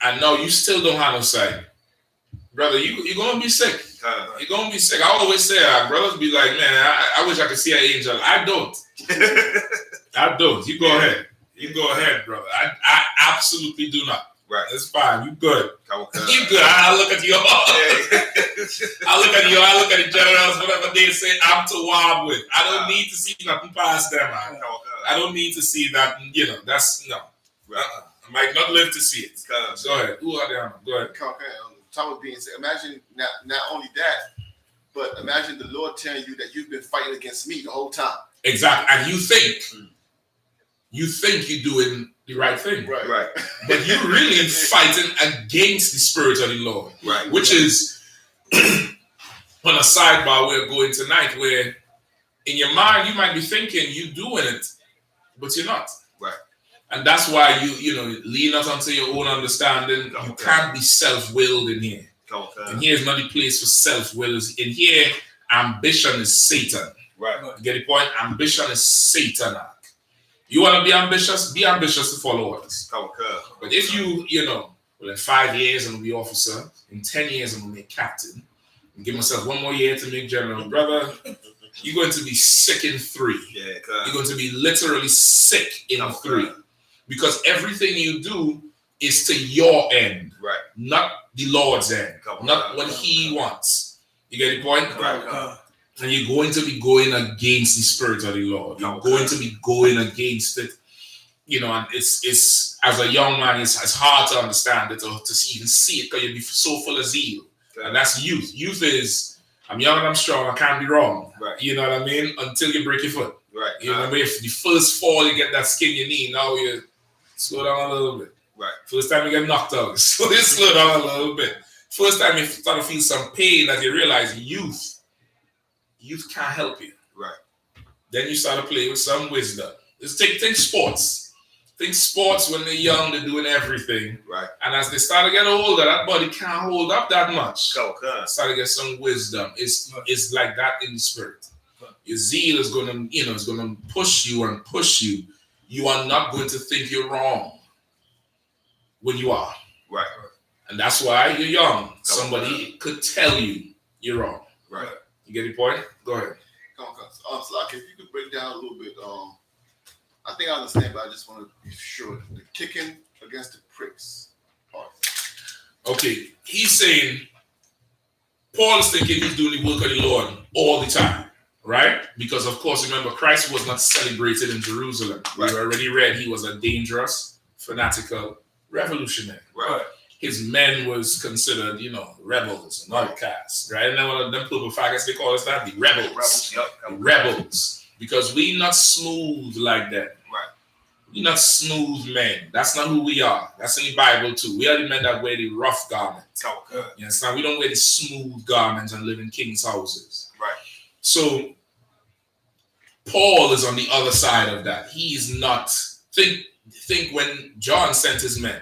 And now you still don't have no sight. Brother, you're going to be sick. You're going to be sick. I always say, brothers be like, man, I wish I could see an angel. I don't. I don't. You go ahead. You go ahead, brother. I absolutely do not. Right. It's fine. You good. You good. I look at you. I look at you. I look at the generals, whatever they say, I'm to warm with. I don't need to see nothing past them. I don't need to see that. That's no. I might not live to see it. Go ahead. Who are they? Go ahead. Tom was being said, imagine not only that, but imagine the Lord telling you that you've been fighting against me the whole time. Exactly. And you think you're doing the right thing. Right. But you're really fighting against the Spirit of the Lord. Right. Which is on a sidebar we're going tonight, where in your mind you might be thinking you're doing it, but you're not. Right. And that's why you lean not onto your own understanding. You can't be self-willed in here. And here's not the place for self-will. In here, ambition is Satan. Right. You get the point? Ambition is Satan. You want to be ambitious to follow others. But if in 5 years I'm going to be officer, in 10 years I'm going to be captain, and give myself 1 more year to make general, brother, you're going to be sick in 3. Yeah, you're going to be literally sick in 3. Because everything you do is to your end, right? Not the Lord's end, not what He wants. You get the point? Right. And you're going to be going against the Spirit of the Lord. You're going to be going against it. And it's as a young man, it's hard to understand it or to even see it because you'll be so full of zeal. Okay. And that's youth. Youth is, I'm young and I'm strong, I can't be wrong. Right. You know what I mean? Until you break your foot. Right. You know, if the first fall, you get that skin in your knee, now you slow down a little bit. Right. First time you get knocked out, so you slow down a little bit. First time you start to feel some pain that you realize youth can't help you. Right. Then you start to play with some wisdom. Just think sports. Think sports when they're young, they're doing everything. Right. And as they start to get older, that body can't hold up that much. Okay. Start to get some wisdom. It's like that in the spirit. Your zeal is gonna, is gonna push you and push you. You are not going to think you're wrong when you are. Right. And that's why you're young. Somebody could tell you you're wrong. Right. You get the point? Go ahead. So if you could break down a little bit, I think I understand, but I just want to be sure. The kicking against the pricks part. Okay, he's saying Paul is thinking he's doing the work of the Lord all the time, right? Because of course, remember, Christ was not celebrated in Jerusalem. Right. We already read he was a dangerous, fanatical revolutionary. Right. His men was considered, rebels and outcasts, right? And then one of them purple faggots, they call us that, the rebels. Yep. Rebels. Because we not smooth like that. Right. We not smooth men. That's not who we are. That's in the Bible too. We are the men that wear the rough garments. Okay. You understand? We don't wear the smooth garments and live in king's houses. Right. So Paul is on the other side of that. He is not. Think when John sent his men.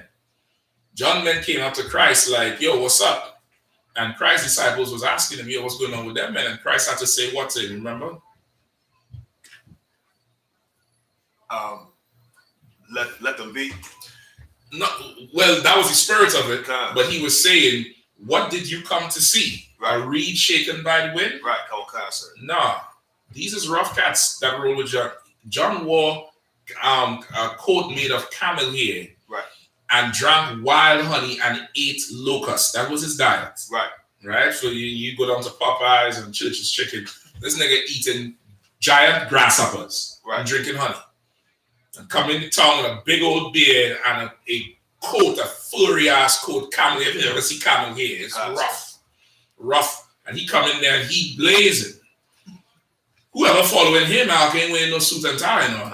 John men came up to Christ like, yo, what's up? And Christ's disciples was asking him, yo, what's going on with them men? And Christ had to say what to him, remember? Let them be. No, well, that was the spirit of it. Okay. But he was saying, what did you come to see? Right. A reed shaken by the wind? Right. Okay, sir. No. These is rough cats that roll with John. John wore a coat made of camel hair. Right. And drank wild honey and ate locusts. That was his diet. Right. Right? So you go down to Popeyes and Church's Chicken. This nigga eating giant grasshoppers and drinking honey. And coming to town with a big old beard and a coat, a furry ass coat, camel hair. If you ever see camel hair, it's rough. And he come in there and he blazing. Whoever following him out ain't wearing no suit and tie, Nah.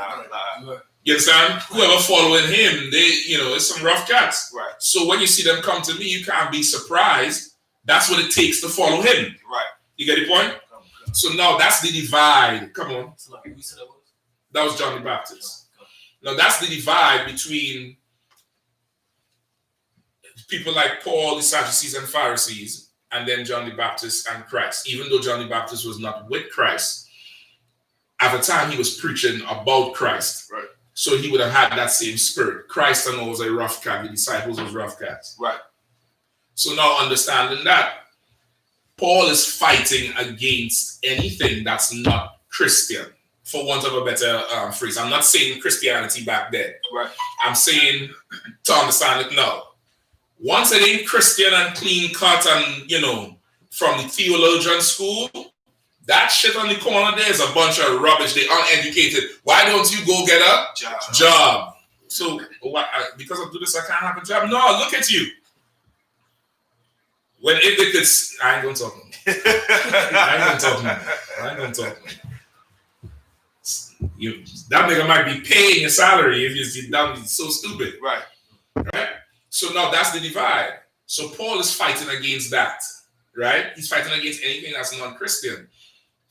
You understand? Whoever following him, they, it's some rough cats. Right. So when you see them come to me, you can't be surprised. That's what it takes to follow him. Right. You get the point? So now that's the divide. Come on. So like, who said that was? That was John the Baptist. Now that's the divide between people like Paul, the Sadducees and Pharisees, and then John the Baptist and Christ. Even though John the Baptist was not with Christ, at the time he was preaching about Christ. Right. So he would have had that same spirit. Christ and all was a rough cat. The disciples was rough cats. Right. So now understanding that, Paul is fighting against anything that's not Christian, for want of a better phrase. I'm not saying Christianity back then. Right. I'm saying to understand it now. Once it ain't Christian and clean cut and, from the theologian school, that shit on the corner there is a bunch of rubbish. They uneducated. Why don't you go get a job? So because I do this, I can't have a job. No, look at you. When it gets, I ain't gonna talk. I ain't gonna talk. That nigga might be paying your salary if you're so stupid. Right. So now that's the divide. So Paul is fighting against that. Right? He's fighting against anything that's non-Christian,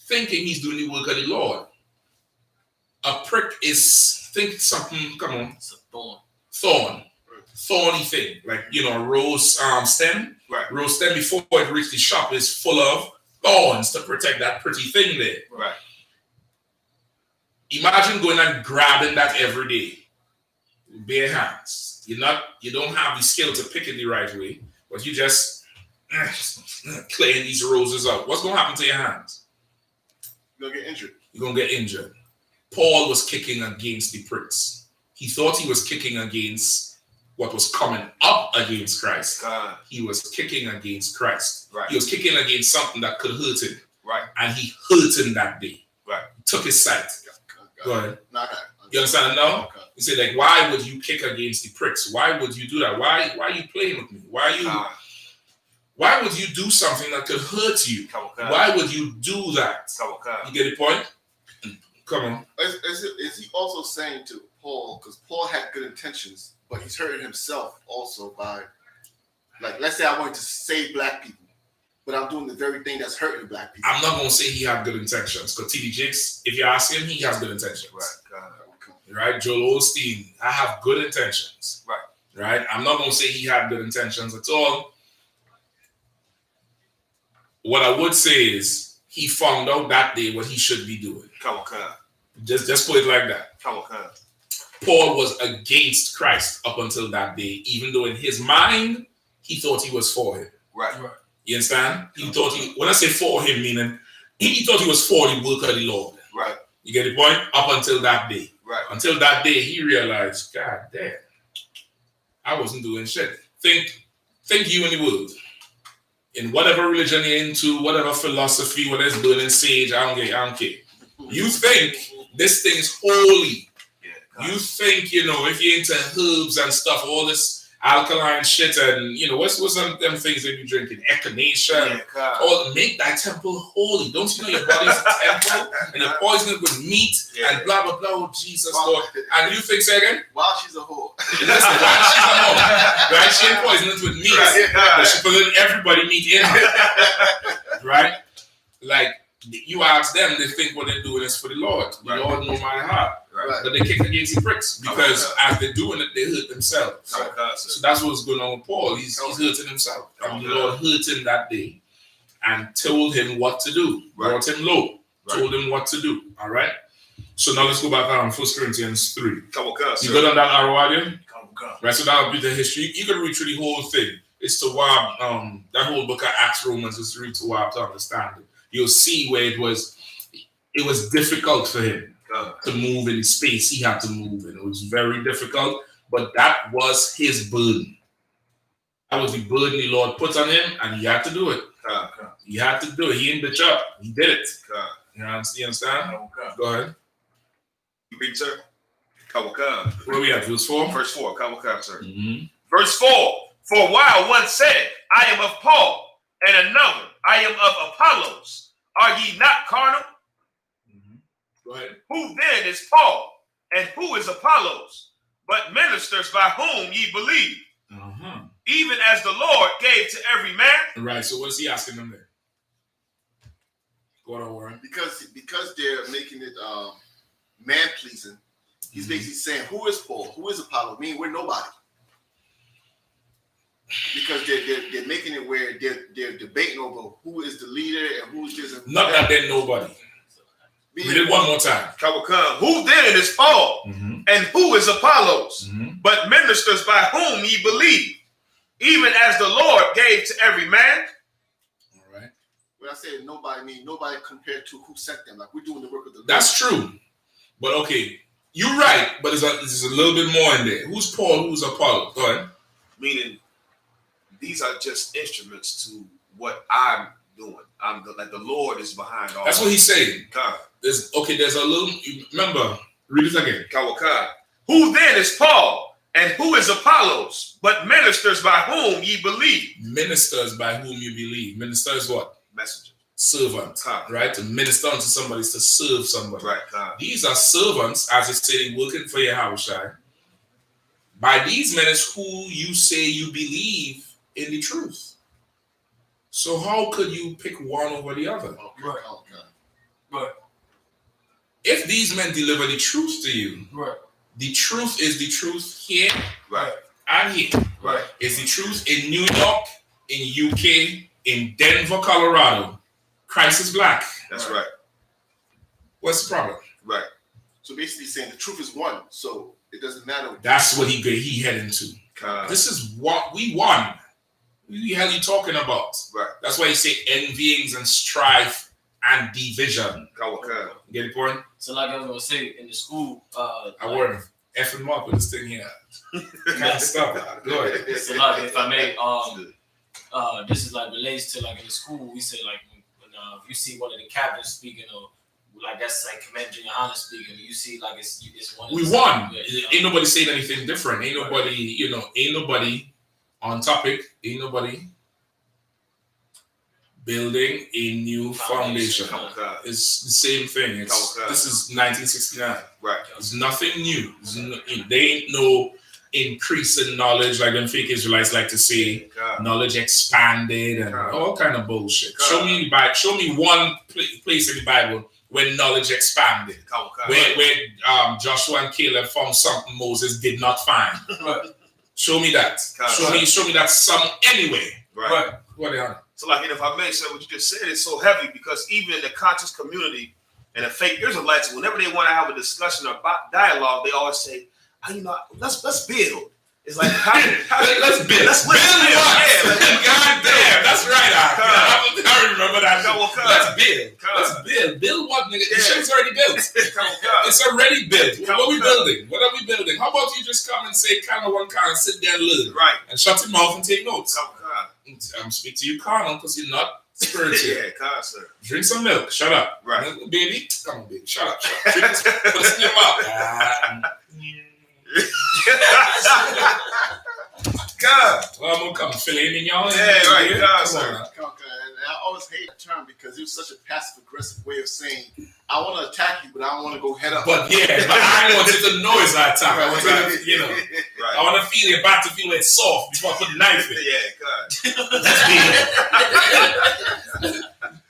thinking he's doing the work of the Lord. A prick is, think something, come on. It's a thorn. Thorny thing. Like, a rose stem. Right. Rose stem before it reaches the shop is full of thorns to protect that pretty thing there. Right. Imagine going and grabbing that every day. Bare hands. You don't have the skill to pick it the right way, but you just clearing these roses out. What's going to happen to your hands? You're going to get injured. You're going to get injured. Paul was kicking against the pricks. He thought he was kicking against what was coming up against Christ. He was kicking against Christ. Right. He was kicking against something that could hurt him. Right. And he hurt him that day. Right. Took his sight. Go ahead. Okay. You understand now? Okay. You say, like, why would you kick against the pricks? Why would you do that? Why are you playing with me? Why would you do something that could hurt you? Why would you do that? You get the point? Come on. Is he also saying to Paul, because Paul had good intentions but he's hurting himself also by, like, let's say I wanted to save black people, but I'm doing the very thing that's hurting black people. I'm not going to say he had good intentions, because T.D. Jakes, if you ask him, he has good intentions. Right? Joel Osteen, I have good intentions. Right? I'm not going to say he had good intentions at all. What I would say is he found out that day what he should be doing. Just put it like that. Paul was against Christ up until that day, even though in his mind, he thought he was for him. Right. You understand? He thought when I say for him, meaning he thought he was for the work of the Lord. Right. You get the point? Up until that day. Right. Until that day, he realized, God damn, I wasn't doing shit. Think you in the world. In whatever religion you're into, whatever philosophy, whether it's burning sage, I don't care. You think this thing is holy. Yeah, you think, if you're into herbs and stuff, all this alkaline shit, and what's some of them things that you drinking? Echinacea. Or make thy temple holy. Don't you know your body's a temple? And you're poisoning it with meat and blah blah blah. Oh, Jesus, Lord. And you think, say again? While she's a whore. Listen, while she's a whore. Right? She ain't poisoning it with meat. But she putting everybody meat in her. Right? Like you ask them, they think what they're doing is for the Lord. The Lord know my heart. Right. But they kick against the pricks because as they're doing it, they hurt themselves. So that's what's going on with Paul. He's hurting himself. And the Lord hurt him that day and told him what to do. Brought him low. Told him what to do. All right? So now let's go back on 1 Corinthians 3. You good on that arrow, are you? Right, so that'll be the history. You can read through the whole thing. It's to that whole book of Acts, Romans, is read to understand it. You'll see where it was difficult for him to move in the space he had to move in. It was very difficult, but that was his burden. That was the burden the Lord put on him, and he had to do it. He had to do it. He didn't bitch up. He did it. You understand? Go ahead. You read, sir? Where we at? Verse 4? Verse 4. Sir. Mm-hmm. Verse 4. For while one said, I am of Paul, and another, I am of Apollos, are ye not carnal? Go ahead. Who then is Paul, and who is Apollos, but ministers by whom ye believe, even as the Lord gave to every man? Right, so what is he asking them there? Go on, Warren. Because they're making it man-pleasing, he's basically saying, who is Paul? Who is Apollo? I mean, we're nobody. Because they're making it where they're debating over who is the leader and who is this. Not that they're nobody. Read it one more time. Who then is Paul, and who is Apollos, but ministers by whom ye believe, even as the Lord gave to every man? All right. When I say nobody, I mean nobody compared to who sent them. Like we're doing the work of the Lord. That's true. But okay, you're right, but there's a little bit more in there. Who's Paul? Who's Apollo? Go ahead. Meaning, these are just instruments to what I'm doing. Like the Lord is behind all. That's what he's saying. There's a little. Remember, read it again. Who then is Paul, and who is Apollos, but ministers by whom ye believe? Ministers by whom you believe. Minister is what? Messenger. Servant. Right? To minister unto somebody is to serve somebody. Right. These are servants, as it said, working for Yahushua. By these men is who you say you believe in the truth. So how could you pick one over the other? Right. If these men deliver the truth to you, right, the truth is the truth here, right, and here. Right. It's the truth in New York, in UK, in Denver, Colorado. Christ is black. That's right. What's the problem? Right. So basically saying the truth is one, so it doesn't matter. That's what he heading to. This is what we won. What the hell are you talking about? Right. That's why you say envyings and strife and division. Get the point? So like I was gonna say in the school, I wear effing mark with this thing here. Can't stop it. Go ahead. So like if I may, this is like relates to like in the school we say like when you see one of the captains speaking or like that's like Commander YAHANNA speaking, you see like it's one. We won. Ain't nobody saying anything different. Ain't nobody, ain't nobody on topic. Ain't nobody building a new foundation. It's the same thing. This is 1969. Right. It's nothing new. They ain't no increase in knowledge, like when fake Israelites like to say, knowledge expanded and all kind of bullshit. Show me one place in the Bible when knowledge expanded, where Joshua and Caleb found something Moses did not find. Show me that. Show me that some anyway. Right. What? So, like, if I may say, what you just said is so heavy because even in the conscious community and the fake Israelites, whenever they want to have a discussion or dialogue, they always say, let's build. It's like, let's build. Let's build. Yeah, God damn, that's right. I remember that. Let's build. Let's build. Build what, nigga? The shit's already built. It's already built. What are we building? What are we building? How about you just come and say kind of one kind and sit there and learn? Right. And shut your mouth and take notes. I'm speaking to you carnal because you're not spiritual. Sir. Drink some milk. Shut up. Right. Baby. Come on, baby. Shut up. Put this in your mouth. God. Well, I'm gonna come fill in y'all. Yeah, right. God, sir. And I always hate that term because it was such a passive aggressive way of saying, I want to attack you, but I don't want to go head up. But I want you to know it's an attack. I want you to, I want to feel your back to feel it soft before I put the knife in. Yeah, God.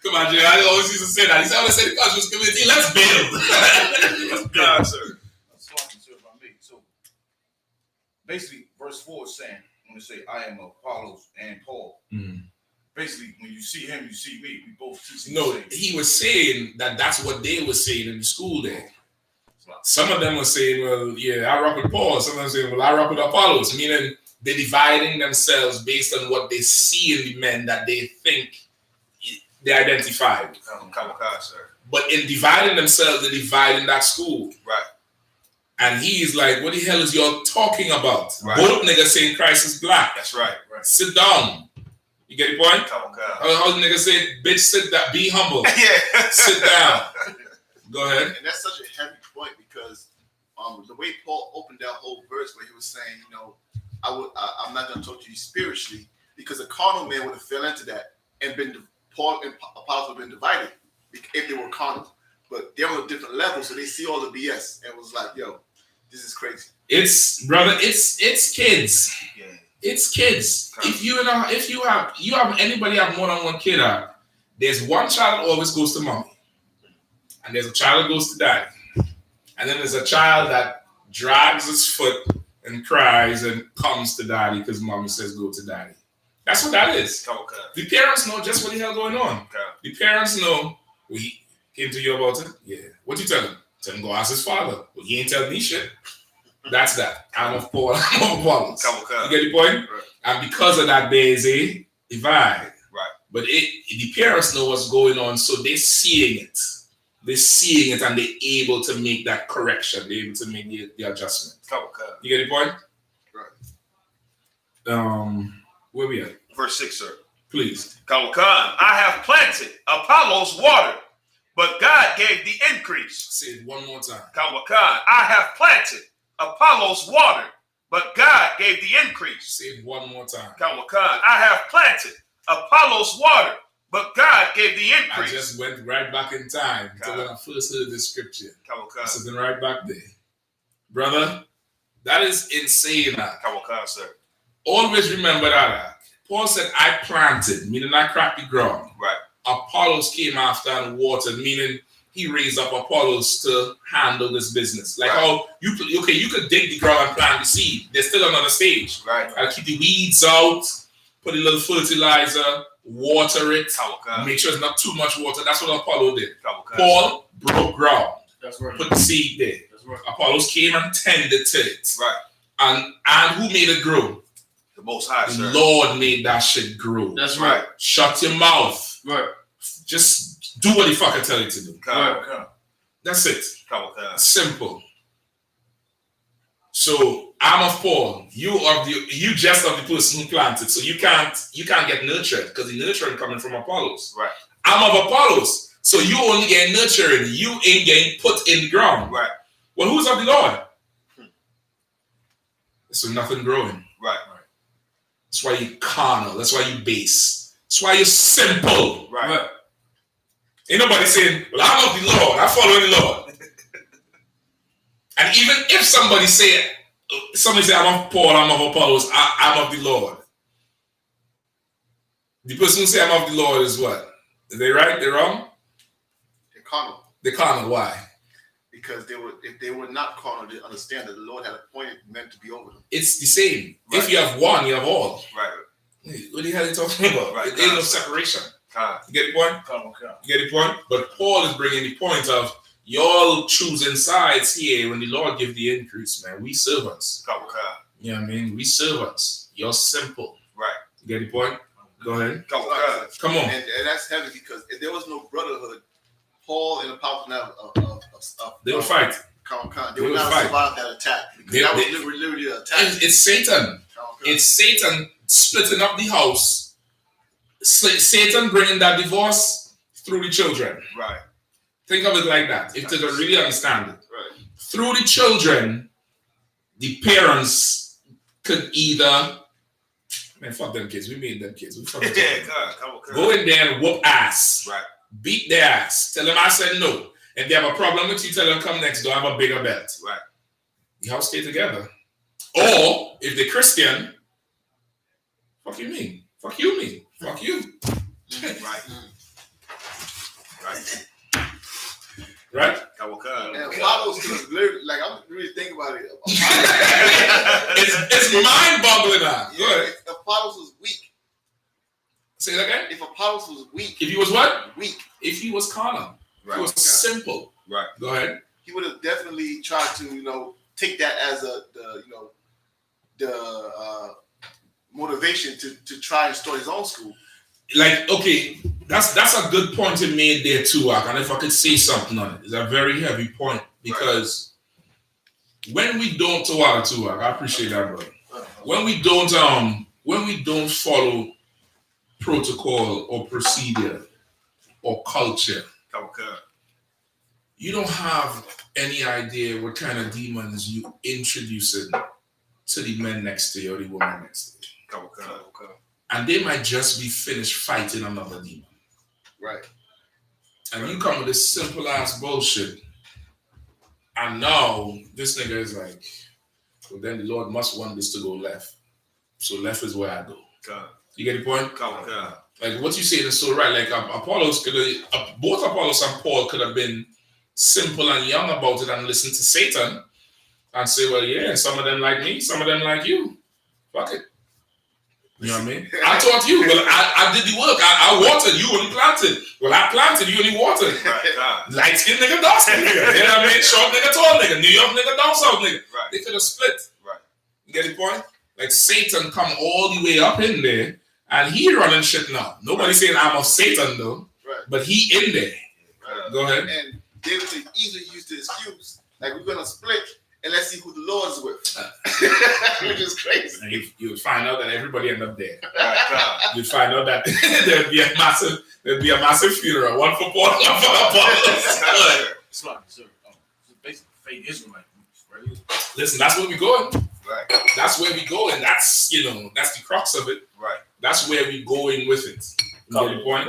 Come on, Jay. I always used to say that. He always said, "Because was community, let's build." Let's build. God, sir. So basically, verse 4 is saying, when they say, I am Apollos and Paul. Basically, when you see him, you see me. We both teach. No, he was saying that that's what they were saying in the school there. Some of them were saying, well, yeah, I rock with Paul. Some of them saying, well, I rock with Apollos. Meaning they're dividing themselves based on what they see in the men that they think they identify with. But in dividing themselves, they're dividing that school. Right. And he's like, what the hell is y'all talking about? Right. Both niggas saying Christ is black. That's right. Sit down. You get the point? How the nigga say, bitch, sit down, be humble. Yeah. Sit down. Go ahead. And that's such a heavy point because the way Paul opened that whole verse where he was saying, I'm not going to talk to you spiritually because a carnal man would have fell into that and Paul and Apollos would have been divided if they were carnal. But they're on a different level, so they see all the BS and was like, yo, this is crazy. It's kids. Yeah. It's kids. If you have anybody have more than one kid out, there's one child that always goes to mommy. And there's a child that goes to daddy. And then there's a child that drags his foot and cries and comes to daddy because mommy says go to daddy. That's what that is. Okay. The parents know just what the hell going on. Okay. The parents know he came to you about it. Yeah. What you tell him? Tell him go ask his father. Well, he ain't tell me shit. That's that. I'm of Paul. I'm of Apollos. You get the point? Right. And because of that, there is a divide. Right. But the parents know what's going on, so they're seeing it. They're seeing it, and they're able to make that correction. They're able to make the adjustment. You get the point? Right. Where we at? Verse 6, sir. Please. I have planted, Apollos watered, but God gave the increase. Say it one more time. I have planted, Apollos watered, but God gave the increase. Say it one more time. I have planted, Apollos watered, but God gave the increase. I just went right back in time to when I first heard this scripture. Sitting right back there. Brother, that is insane. Sir. Always remember that. Paul said, I planted, meaning I cracked the ground. Right. Apollos came after and watered, meaning he raised up Apollos to handle this business. Like how you could dig the ground and plant the seed. There's still another stage. Right. I'll keep the weeds out, put a little fertilizer, water it, make sure it's not too much water. That's what Apollo did. Paul broke ground. That's right. Put the seed there. That's right. Apollos came and tended to it. Right. And who made it grow? The Most High, sir. The Lord made that shit grow. That's right. Shut your mouth. Right. Just do what the fuck I tell you to do. Right. That's it. Simple. So I'm of Paul. You just of the person who planted. So you can't get nurtured because the nurturing coming from Apollos. Right. I'm of Apollos. So you only get nurturing. You ain't getting put in the ground. Right. Well, who's of the Lord? So nothing growing. Right. That's why you carnal. That's why you base. That's why you're simple. Right. Ain't nobody saying, well, I'm of the Lord. I follow the Lord. And even if somebody say, somebody say, I'm of Paul, I'm of Apollos, I'm of the Lord. The person who say I'm of the Lord is what? Are they right? They're wrong? They're carnal. They're carnal. Why? Because if they were not carnal, they understand that the Lord had appointed men to be over them. It's the same. Right. If you have one, you have all. Right. What the hell are you talking about? Right. There ain't no separation. You get the point? You get the point? But Paul is bringing the point of y'all choosing sides here when the Lord give the increase, man. We servants. You know what I mean? We servants. You're simple. Right. You get the point? Go ahead. Come on. And that's heavy because if there was no brotherhood, Paul and the Apostle They would fight. They would not survive that attack. Because that was literally an attack. It's Satan. It's Satan splitting up the house. Satan bringing that divorce through the children. Right. Think of it like that. If they don't really understand it. Right. Through the children, the parents could either, man, fuck them kids. We made them kids. We fucking go in there and whoop ass. Right. Beat their ass. Tell them I said no. If they have a problem with you, tell them come next door. I have a bigger belt. Right. The house stay together. Or if they're Christian, fuck you mean? Fuck you mean? Fuck you. Right. Right. Right? And Apollos was literally, like, I'm really thinking about it. It's mind-boggling now. Go ahead. If Apollos was weak. Say that again? If Apollos was weak. If he was what? Weak. If he was carnal. Right. He was simple. Right. Go ahead. He would have definitely tried to, take that as the motivation to try and start his own school. Like, okay, that's a good point you made there too, and if I could say something on it, it's a very heavy point because when we don't I appreciate that, brother. When we don't follow protocol or procedure or culture, you don't have any idea what kind of demons you introducing to the men next to you or the woman next to you. And they might just be finished fighting another demon. Right. And you come with this simple ass bullshit. And now this nigga is like, well, then the Lord must want this to go left. So left is where I go. You get the point? Like what you saying is so right. Like both Apollos and Paul could have been simple and young about it and listen to Satan and say, well, yeah, some of them like me, some of them like you. Fuck it. You know what I mean? I taught you. Well, I did the work. I watered. You only planted. Well, I planted. You only watered. Light skin nigga, dark skin nigga. You know what I mean? Short nigga, tall nigga. New York nigga, down south nigga. Right. They could have split. Right. You get the point? Like Satan come all the way up in there and he running shit now. Nobody saying I'm of Satan though. Right. But he in there. Right. Go ahead. And David could easily use the excuse. Like we're gonna split. And let's see who the Lord's with. Which is crazy. And you would find out that everybody end up dead. You'd find out that there'd be a massive funeral. One for Paul, one for Apollos. Sir. Basically, fake Israelite groups, right? Listen, that's where we going. Right. That's where we go, and that's that's the crux of it. Right. That's where we going with it. You get the point?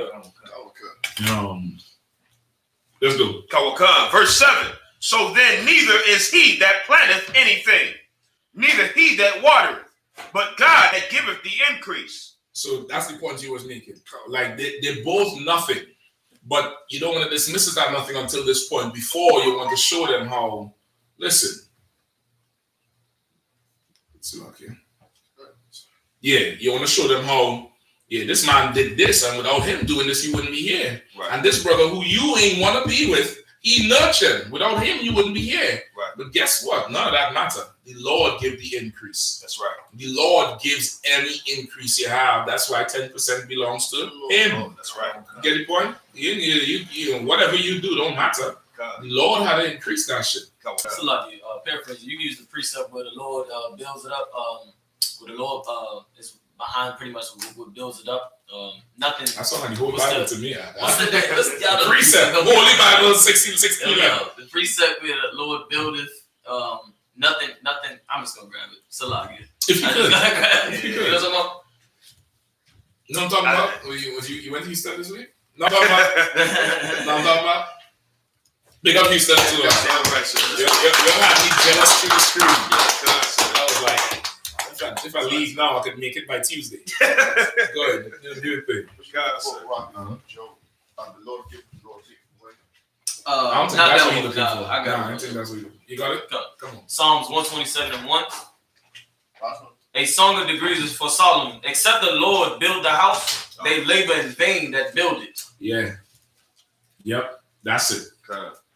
Let's go. Kawakan. Verse 7. So then neither is he that planteth anything, neither he that watereth, but God that giveth the increase. So that's the point you was making. Like they're both nothing, but you don't want to dismiss it as nothing until this point before you want to show them how, listen. It's lucky. Yeah, you want to show them how, this man did this, and without him doing this, he wouldn't be here. Right. And this brother who you ain't want to be with, he nurtured. Without him, you wouldn't be here. Right. But guess what? None of that matter. The Lord gives the increase. That's right. The Lord gives any increase you have. That's why 10% belongs to him. Oh, that's right. You get the point? You whatever you do don't matter. God. The Lord had to increase that shit. That's a lot. Paraphrase. You can use the precept where the Lord builds it up. Where the Lord is behind pretty much what builds it up. Nothing. That sounds like the whole Bible to me. The precept, the Holy Bible, 16. The precept where the Lord buildeth, nothing. I'm just gonna grab it. Salagi. If you could. You know what I'm talking about? You went to Houston this week? No, I'm talking about. Big up Houston too. You'll have me jealous through the screen. If I leave now, I could make it by Tuesday. Go ahead, do your thing. Joe, the Lord give the Lord take away. I don't think not that's that what you're one. looking Nah, for. I got I it. don't think that's what you're looking for. You got it? Come on. Psalms 127:1. A song of degrees is for Solomon. Except the Lord build the house, they labor in vain that build it. Yeah. Yep. That's it.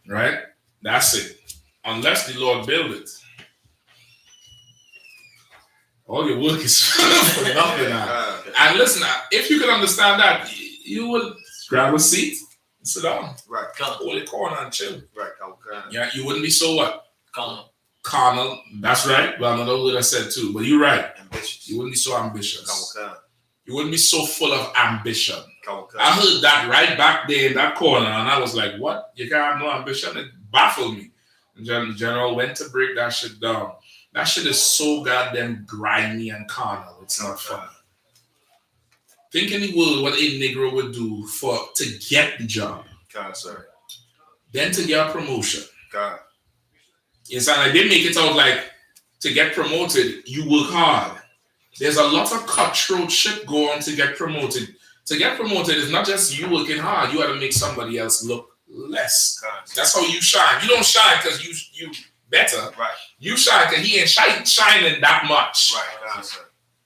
Right? That's it. Unless the Lord build it. All your work is for nothing now. And listen, if you can understand that, you will grab a seat and sit down. Right. Hold your corner and chill. Right. Yeah, you wouldn't be so what? Carnal. That's right. Well, another word I said too. But you're right. Ambitious. You wouldn't be so ambitious. You wouldn't be so full of ambition. Okay. I heard that right back there in that corner, and I was like, what? You can't have no ambition? It baffled me. And the general went to break that shit down. That shit is so goddamn grimy and carnal. It's not fun. Think in the world what a Negro would do to get the job. God, sir. Then to get a promotion. God. It's like they make it out like to get promoted, you work hard. There's a lot of cutthroat shit go on to get promoted. To get promoted is not just you working hard. You got to make somebody else look less. God. That's how you shine. You don't shine because you better. Right. You shine because he ain't shining that much. Right. God, sir.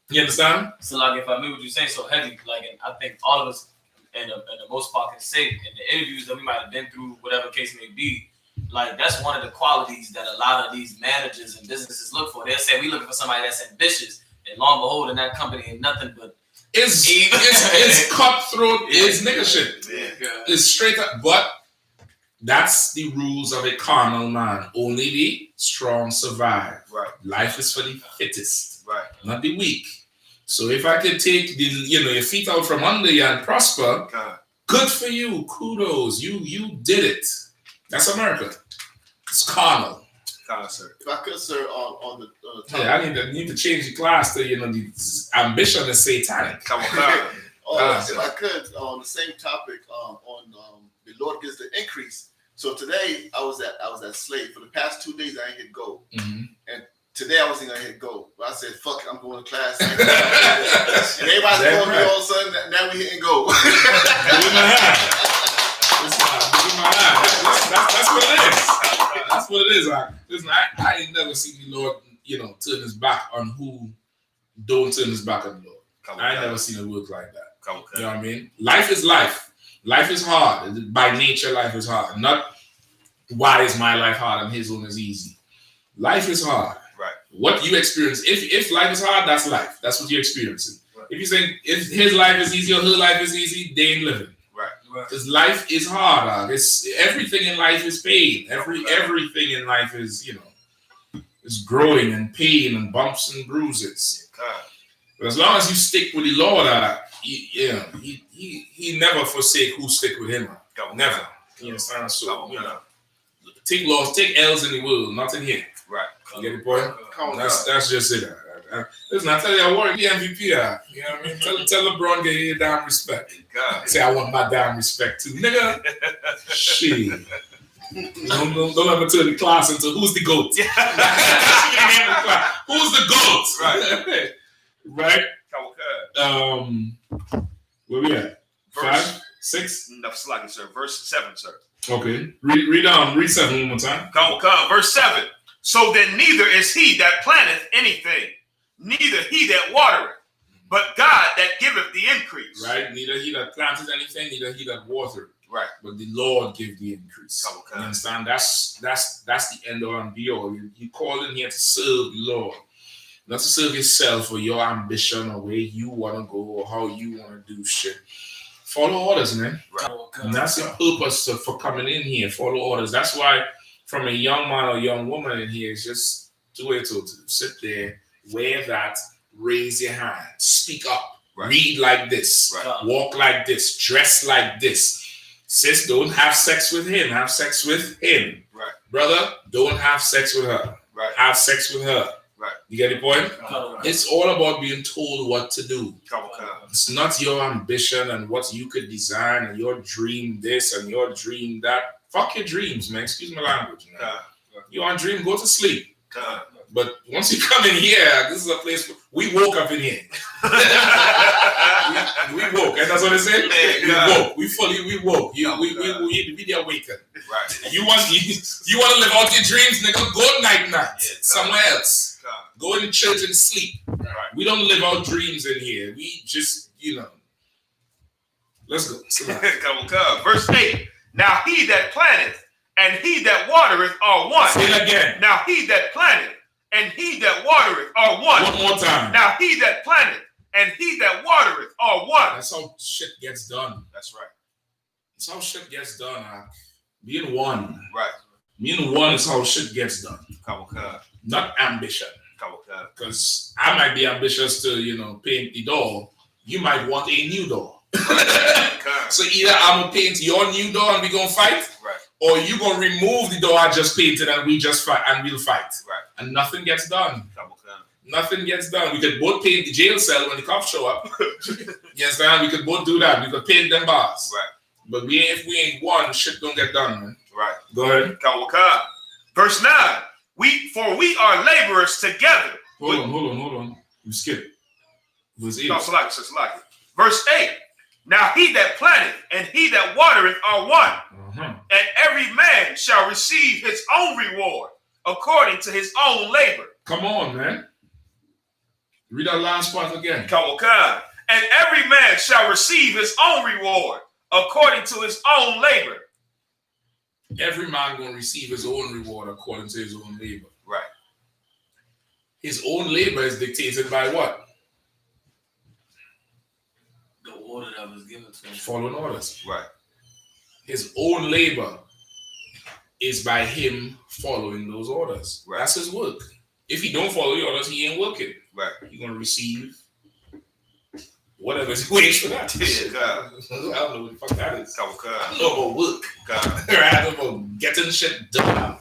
You understand? So like if I knew what you're saying so heavy, like and I think all of us in the most part can say in the interviews that we might have been through, whatever case may be, like that's one of the qualities that a lot of these managers and businesses look for. They'll say we looking for somebody that's ambitious, and long and behold, in that company ain't nothing but it's cutthroat, it's nigga shit. Yeah. It's straight up, but that's the rules of a carnal man. Only the strong survive. Right. Life is for the fittest, Right. not the weak. So if I could take your feet out from under you and prosper, God. good for you. Kudos. You did it. That's America. It's carnal. God, sir. If I could, sir, on the topic. Yeah, I need to change the class to the ambition is satanic. Come on, God. If I could, on the same topic, the Lord gives the increase. So today I was at slave. For the past 2 days I ain't hit go. Mm-hmm. And today I wasn't gonna hit go. But I said, fuck it, I'm going to class. And everybody's calling me all of a sudden, now we hitting go. That's what it is. That's what it is. Listen, I ain't never seen the Lord, turn his back on who don't turn his back on the Lord. I ain't never seen it work like that. You know what I mean? Life is life. Life is hard. By nature, life is hard. Not why is my life hard and his one is easy. Life is hard. Right. What you experience, if life is hard, that's life. That's what you're experiencing. Right. If you think if his life is easy or her life is easy, they ain't living. Right. Because life is hard. It's everything in life is pain. Everything in life is is growing and pain and bumps and bruises. But as long as you stick with the Lord, he never forsake who stick with him. Never. You understand? So take L's in the world, not in here. Right. You get the point? That's just it. Listen, I tell you, I want the MVP. You know what I mean? Tell LeBron get your damn respect. God. Say I want my damn respect too, nigga. Shit. Don't ever turn the class into who's the GOAT. Who's the GOAT? Right. Right. Where we at? Verse 5, 6. No, sluggy, sir. Verse 7, sir. Okay. Read 7 one more time. Come. Verse 7. So then neither is he that planteth anything, neither he that watereth, but God that giveth the increase. Right. Neither he that planteth anything, neither he that watereth. Right. But the Lord give the increase. You understand? That's the end all and be all. You call in here to serve the Lord. Not to serve yourself or your ambition or where you want to go or how you want to do shit. Follow orders, man. Right. And that's your purpose for coming in here. Follow orders. That's why from a young man or young woman in here, it's just do it to sit there, wear that, raise your hand, speak up, read like this, walk like this, dress like this. Sis, don't have sex with him, have sex with him. Right. Brother, don't have sex with her. Right. Have sex with her. Right. You get the point? It's all about being told what to do. It's not your ambition and what you could design and your dream this and your dream that. Fuck your dreams, man. Excuse my language, man. You want to dream, go to sleep. But once you come in here, this is a place we woke up in here. we woke, and that's what I said. We woke. We woke. We awakened. Right. You want to live out your dreams, nigga? Go night somewhere else. Go in the church and sleep. Right. We don't live our dreams in here. We just, let's go. Come. Verse 8. Now he that planteth and he that watereth are one. Say it again. Now he that planteth and he that watereth are one. One more time. Now he that planteth and he that watereth are one. That's how shit gets done. That's right. That's how shit gets done. Being one. Right. Being one is how shit gets done. Come. Not ambition. Come. Because I might be ambitious to, paint the door. You might want a new door. So either I'm going to paint your new door and we're going to fight. Right. Or you going to remove the door I just painted and we just fight and we'll fight. Right. And nothing gets done. Come. Nothing gets done. We could both paint the jail cell when the cops show up. You understand? We could both do that. We could paint them bars. Right. But if we ain't one, shit don't get done, man. Right. Go ahead. Come. Verse 9. For we are laborers together. Hold on. You skip. Verse 8. No, Salaki. Verse 8. Now he that planteth and he that watereth are one. And every man shall receive his own reward according to his own labor. Come on, man. Read that last part again. And every man shall receive his own reward according to his own labor. Every man going to receive his own reward according to his own labor. Right. His own labor is dictated by what? The order that was given to him. Following orders. Right. His own labor is by him following those orders. Right. That's his work. If he don't follow the orders, he ain't working. Right. He's going to receive whatever his wage for that. Yeah, I don't know what the fuck that is. Come. I don't know about work. I don't know about getting shit done.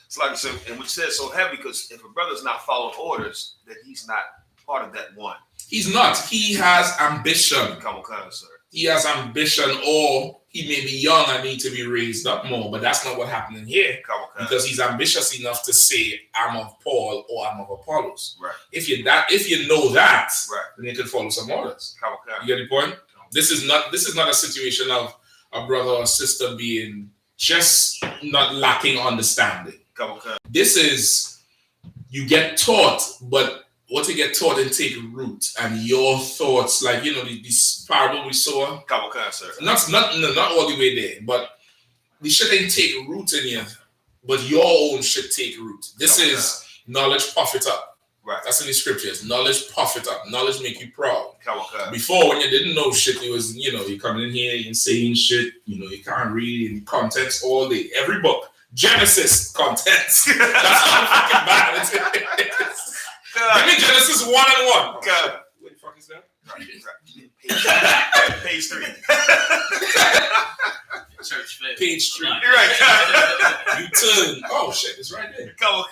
It's like so, and we said so heavy because if a brother's not following orders, then he's not part of that one. He's not. He has ambition. Come, sir. He has ambition, or he may be young and need to be raised up more, but that's not what happened here. Because he's ambitious enough to say, I'm of Paul or I'm of Apollos. Right. If you know that, right, then you can follow some orders. Come. You get the point? This is not a situation of a brother or sister being just not lacking understanding. Come. This is, you get taught, but what you get taught and take root, and your thoughts, like this parable we saw. Come, sir. Not all the way there, but the shit ain't take root in you, but your own shit take root. This is knowledge puff it up. Right. That's in the scriptures. Knowledge puff it up. Knowledge make you proud. Come. Before, when you didn't know shit, it was you coming in here and saying shit. You can't read in contents all day. Every book, Genesis contents. That's how fucking bad it is. Give me Genesis 1 and 1. God. What the fuck is that? Right. Page 3. Church faith. Page 3. You're right. You turn. Oh shit, it's right there. Come.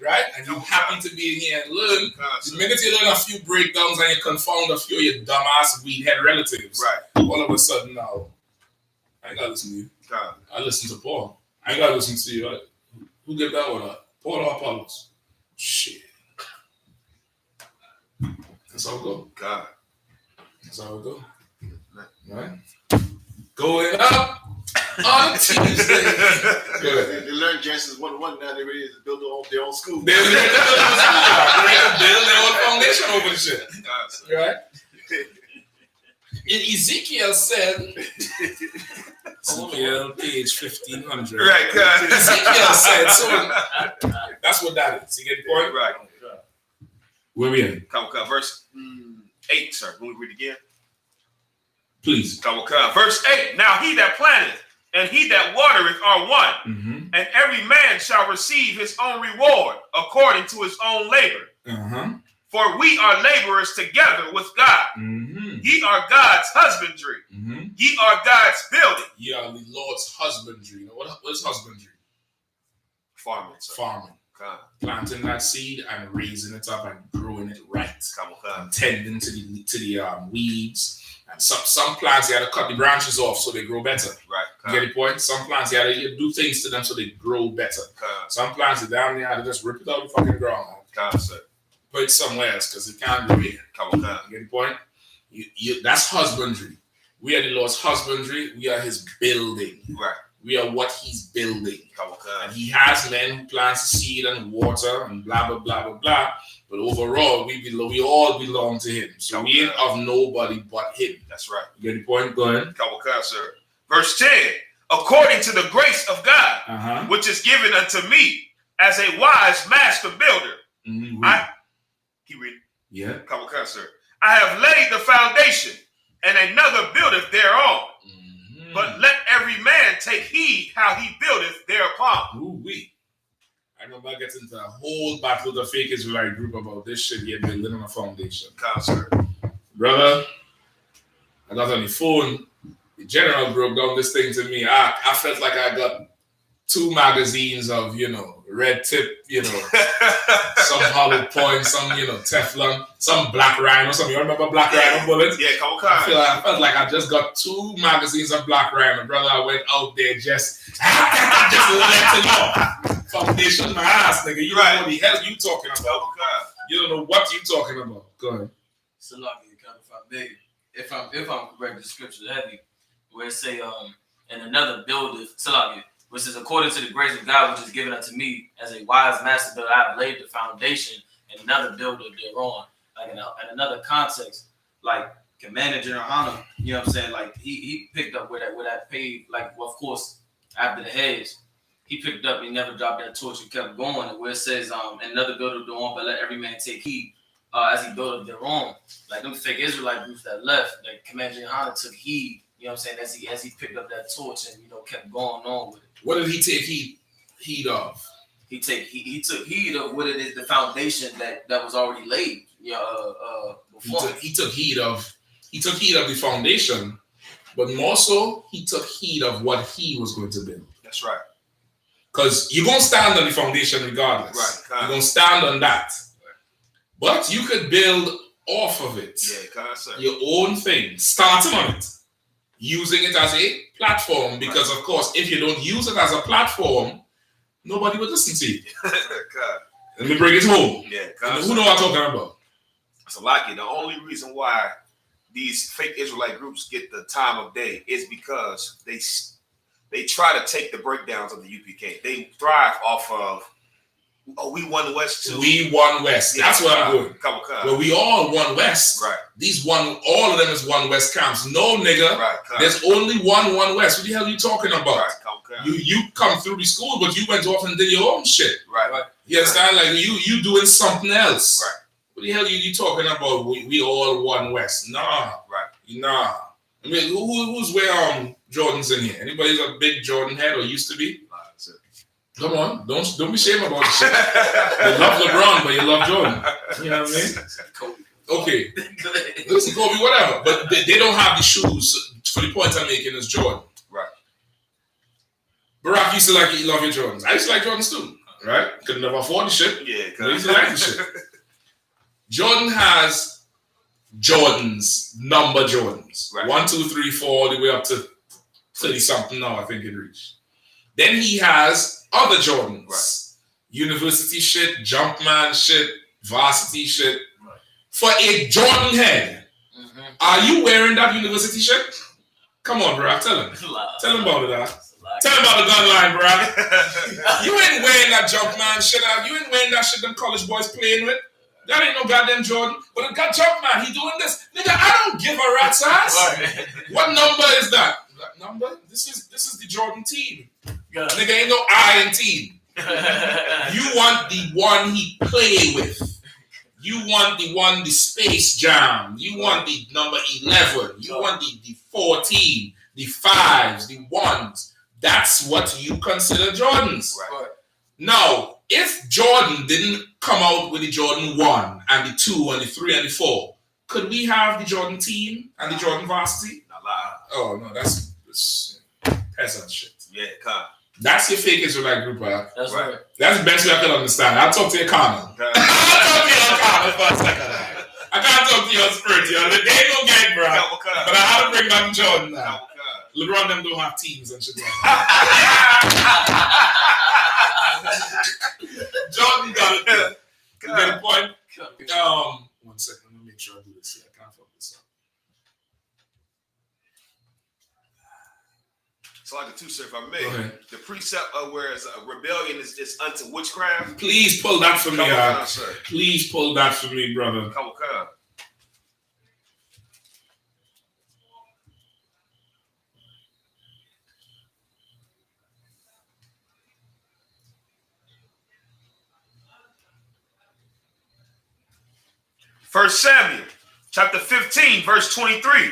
Right? And you're happy to be in here and learn. The minute you learn a few breakdowns and you confound a few of your dumbass weedhead relatives, right, all of a sudden now, I ain't gotta listen to you. God. I listen to Paul. I ain't gotta listen to you. Right? Who gave that order? Paul or Apollos? Shit. That's how it go. God. That's how it go. Right? Going up on Tuesday. They learned Genesis 1-1. Now they're ready to build their own school. They're ready to build their own school. They're ready to build their own foundation over the shit. Right? In Ezekiel said, Ezekiel page 1500. Right, God. Ezekiel said, so that's what that is. You get the point? Right. Where we at? Come. Verse 8, sir. Can we read again? Please. Come. Verse 8. Now he that planteth and he that watereth are one, and every man shall receive his own reward according to his own labor. For we are laborers together with God. Ye are God's husbandry. Ye are God's building. Ye are the Lord's husbandry. You know what is husbandry? Farming, sir. Farming. Planting that seed and raising it up and growing it right. Come. And tending to the weeds And some plants you had to cut the branches off so they grow better. Right. You get the point? Some plants you had to do things to them so they grow better. Some plants you down there had to just rip it out of the fucking ground. Put it somewhere else because it can't grow here. You get the point? That's husbandry. We are the Lord's husbandry. We are his building. Right. We are what he's building. And he has men who plant the seed and water and blah, blah, blah, blah, blah. But overall, we all belong to him. So we ain't of nobody but him. That's right. You get the point? Go ahead. Sir. Verse 10. According to the grace of God, which is given unto me as a wise master builder. Keep reading. Yeah. Sir. I have laid the foundation, and another buildeth thereon. But let every man take heed how he buildeth thereupon. Ooh-wee. I remember I get into a whole battle with the fake Israelite group about this shit here building on a foundation. Brother, I got on the phone. The general broke down this thing to me. I felt like I got 2 magazines of, red tip, some hollow point, some, Teflon, some black rhino, you remember black rhino bullets? Yeah, I felt like I just got 2 magazines of black rhino, brother. I went out there just letting off. Foundation my ass, nigga. You don't know what the hell you talking about. You don't know what you talking about. Go ahead. So if I'm correct, the scripture heavy, where it say and another buildeth, which is according to the grace of God, which is given unto me as a wise master builder, I have laid the foundation, and another builder thereon. Like in another context, like Commander General YAHANNA, you know what I'm saying? Like he picked up where that paved, like of course after the hedge, he picked up, he never dropped that torch and kept going. And where it says and another builder thereon, but let every man take heed as he built up thereon. Like them fake Israelite groups that left, like Commander General YAHANNA took heed. You know what I'm saying? As he picked up that torch and kept going on with it. What did he take heed of? He took heed of what it is, the foundation that was already laid. Before. He took heed of the foundation, but more so he took heed of what he was going to build. That's right. Because you're gonna stand on the foundation regardless. Right. You're gonna stand on that. But you could build off of it. Yeah, your own thing, starting on it. Using it as a platform, because of course, if you don't use it as a platform, nobody will listen to you. Let me bring it home. Yeah, who know what I'm talking about? So, the only reason why these fake Israelite groups get the time of day is because they try to take the breakdowns of the UPK. They thrive off of, we won West too. We won West. That's what I'm doing. Well, we all won West. Right. All of them is one West camps. No, nigga. Right. There's only one West. What the hell are you talking about? Right. You come through the school, but you went off and did your own shit. Right. You understand? Like you doing something else. Right. What the hell are you talking about? We all won West. Nah. Right. Nah. I mean, who's wearing Jordans in here? Anybody's a big Jordan head or used to be? Come on, don't be ashamed about the shit. You love LeBron, but you love Jordan. You know what I mean? Okay. Listen, Kobe, whatever. But they don't have the shoes for the point I'm making is Jordan. Right. Barack used to love your Jordans. I used to like Jordans too. Right? Couldn't never afford the shit. Yeah, but I used to like the shit. Jordan has Jordans, number Jordans. Right. 1, 2, 3, 4, all the way up to 30 something now, I think it reached. Then he has other Jordans. Right. University shit, Jumpman shit, varsity shit. Right. For a Jordan head, are you wearing that university shit? Come on, bro. Tell him. Tell him about it, Tell him about the gun line, bro. You ain't wearing that Jumpman shit out. You ain't wearing that shit them college boys playing with. That ain't no goddamn Jordan. But it got Jumpman. He doing this. Nigga, I don't give a rat's ass. Right. What number is that? That number? This is the Jordan team. Yeah. Nigga, ain't no I in team. You want the one he play with. You want the Space Jam. You want the number 11. You want the 14, the 5s, the 1s. That's what you consider Jordans. Right. Now, if Jordan didn't come out with the Jordan 1 and the 2 and the 3 and the 4, could we have the Jordan team and the Jordan varsity? Oh, no, that's peasant shit. Yeah, come. That's your fake Israelite group, right? That's right. That's the best way I can understand. I'll talk to your carnal. I'll talk to your carnal for a second. I can't talk to your spirit. They ain't gonna get it, bro. But I gotta bring back Jordan now. LeBron them don't have teams and shit. Jordan got it. You get the point? 1 second, let me make sure I do this here. I can't fuck this up. So like the two, sir, if I may, the precept of whereas a rebellion is unto witchcraft. Please pull that for me, sir. Please pull that for me, brother. Come on. 1 Samuel chapter 15, verse 23.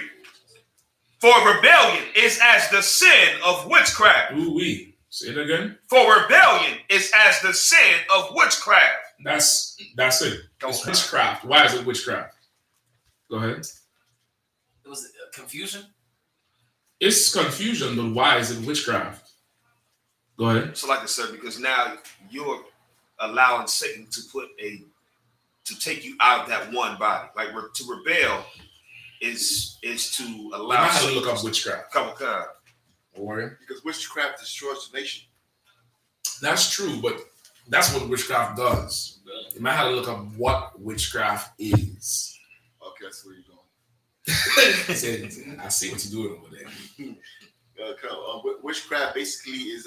For rebellion is as the sin of witchcraft. Ooh-wee. Say it again. For rebellion is as the sin of witchcraft. That's it. It's witchcraft. Why is it witchcraft? Go ahead. It was confusion? It's confusion, but why is it witchcraft? Go ahead. So like I said, because now you're allowing Satan to take you out of that one body. Like to rebel is to allow. I had to look up witchcraft. Warrior. Because witchcraft destroys the nation. That's true, but that's what witchcraft does. You might have to look up what witchcraft is. Okay, that's where you're going. I see what you're doing over there. Witchcraft basically is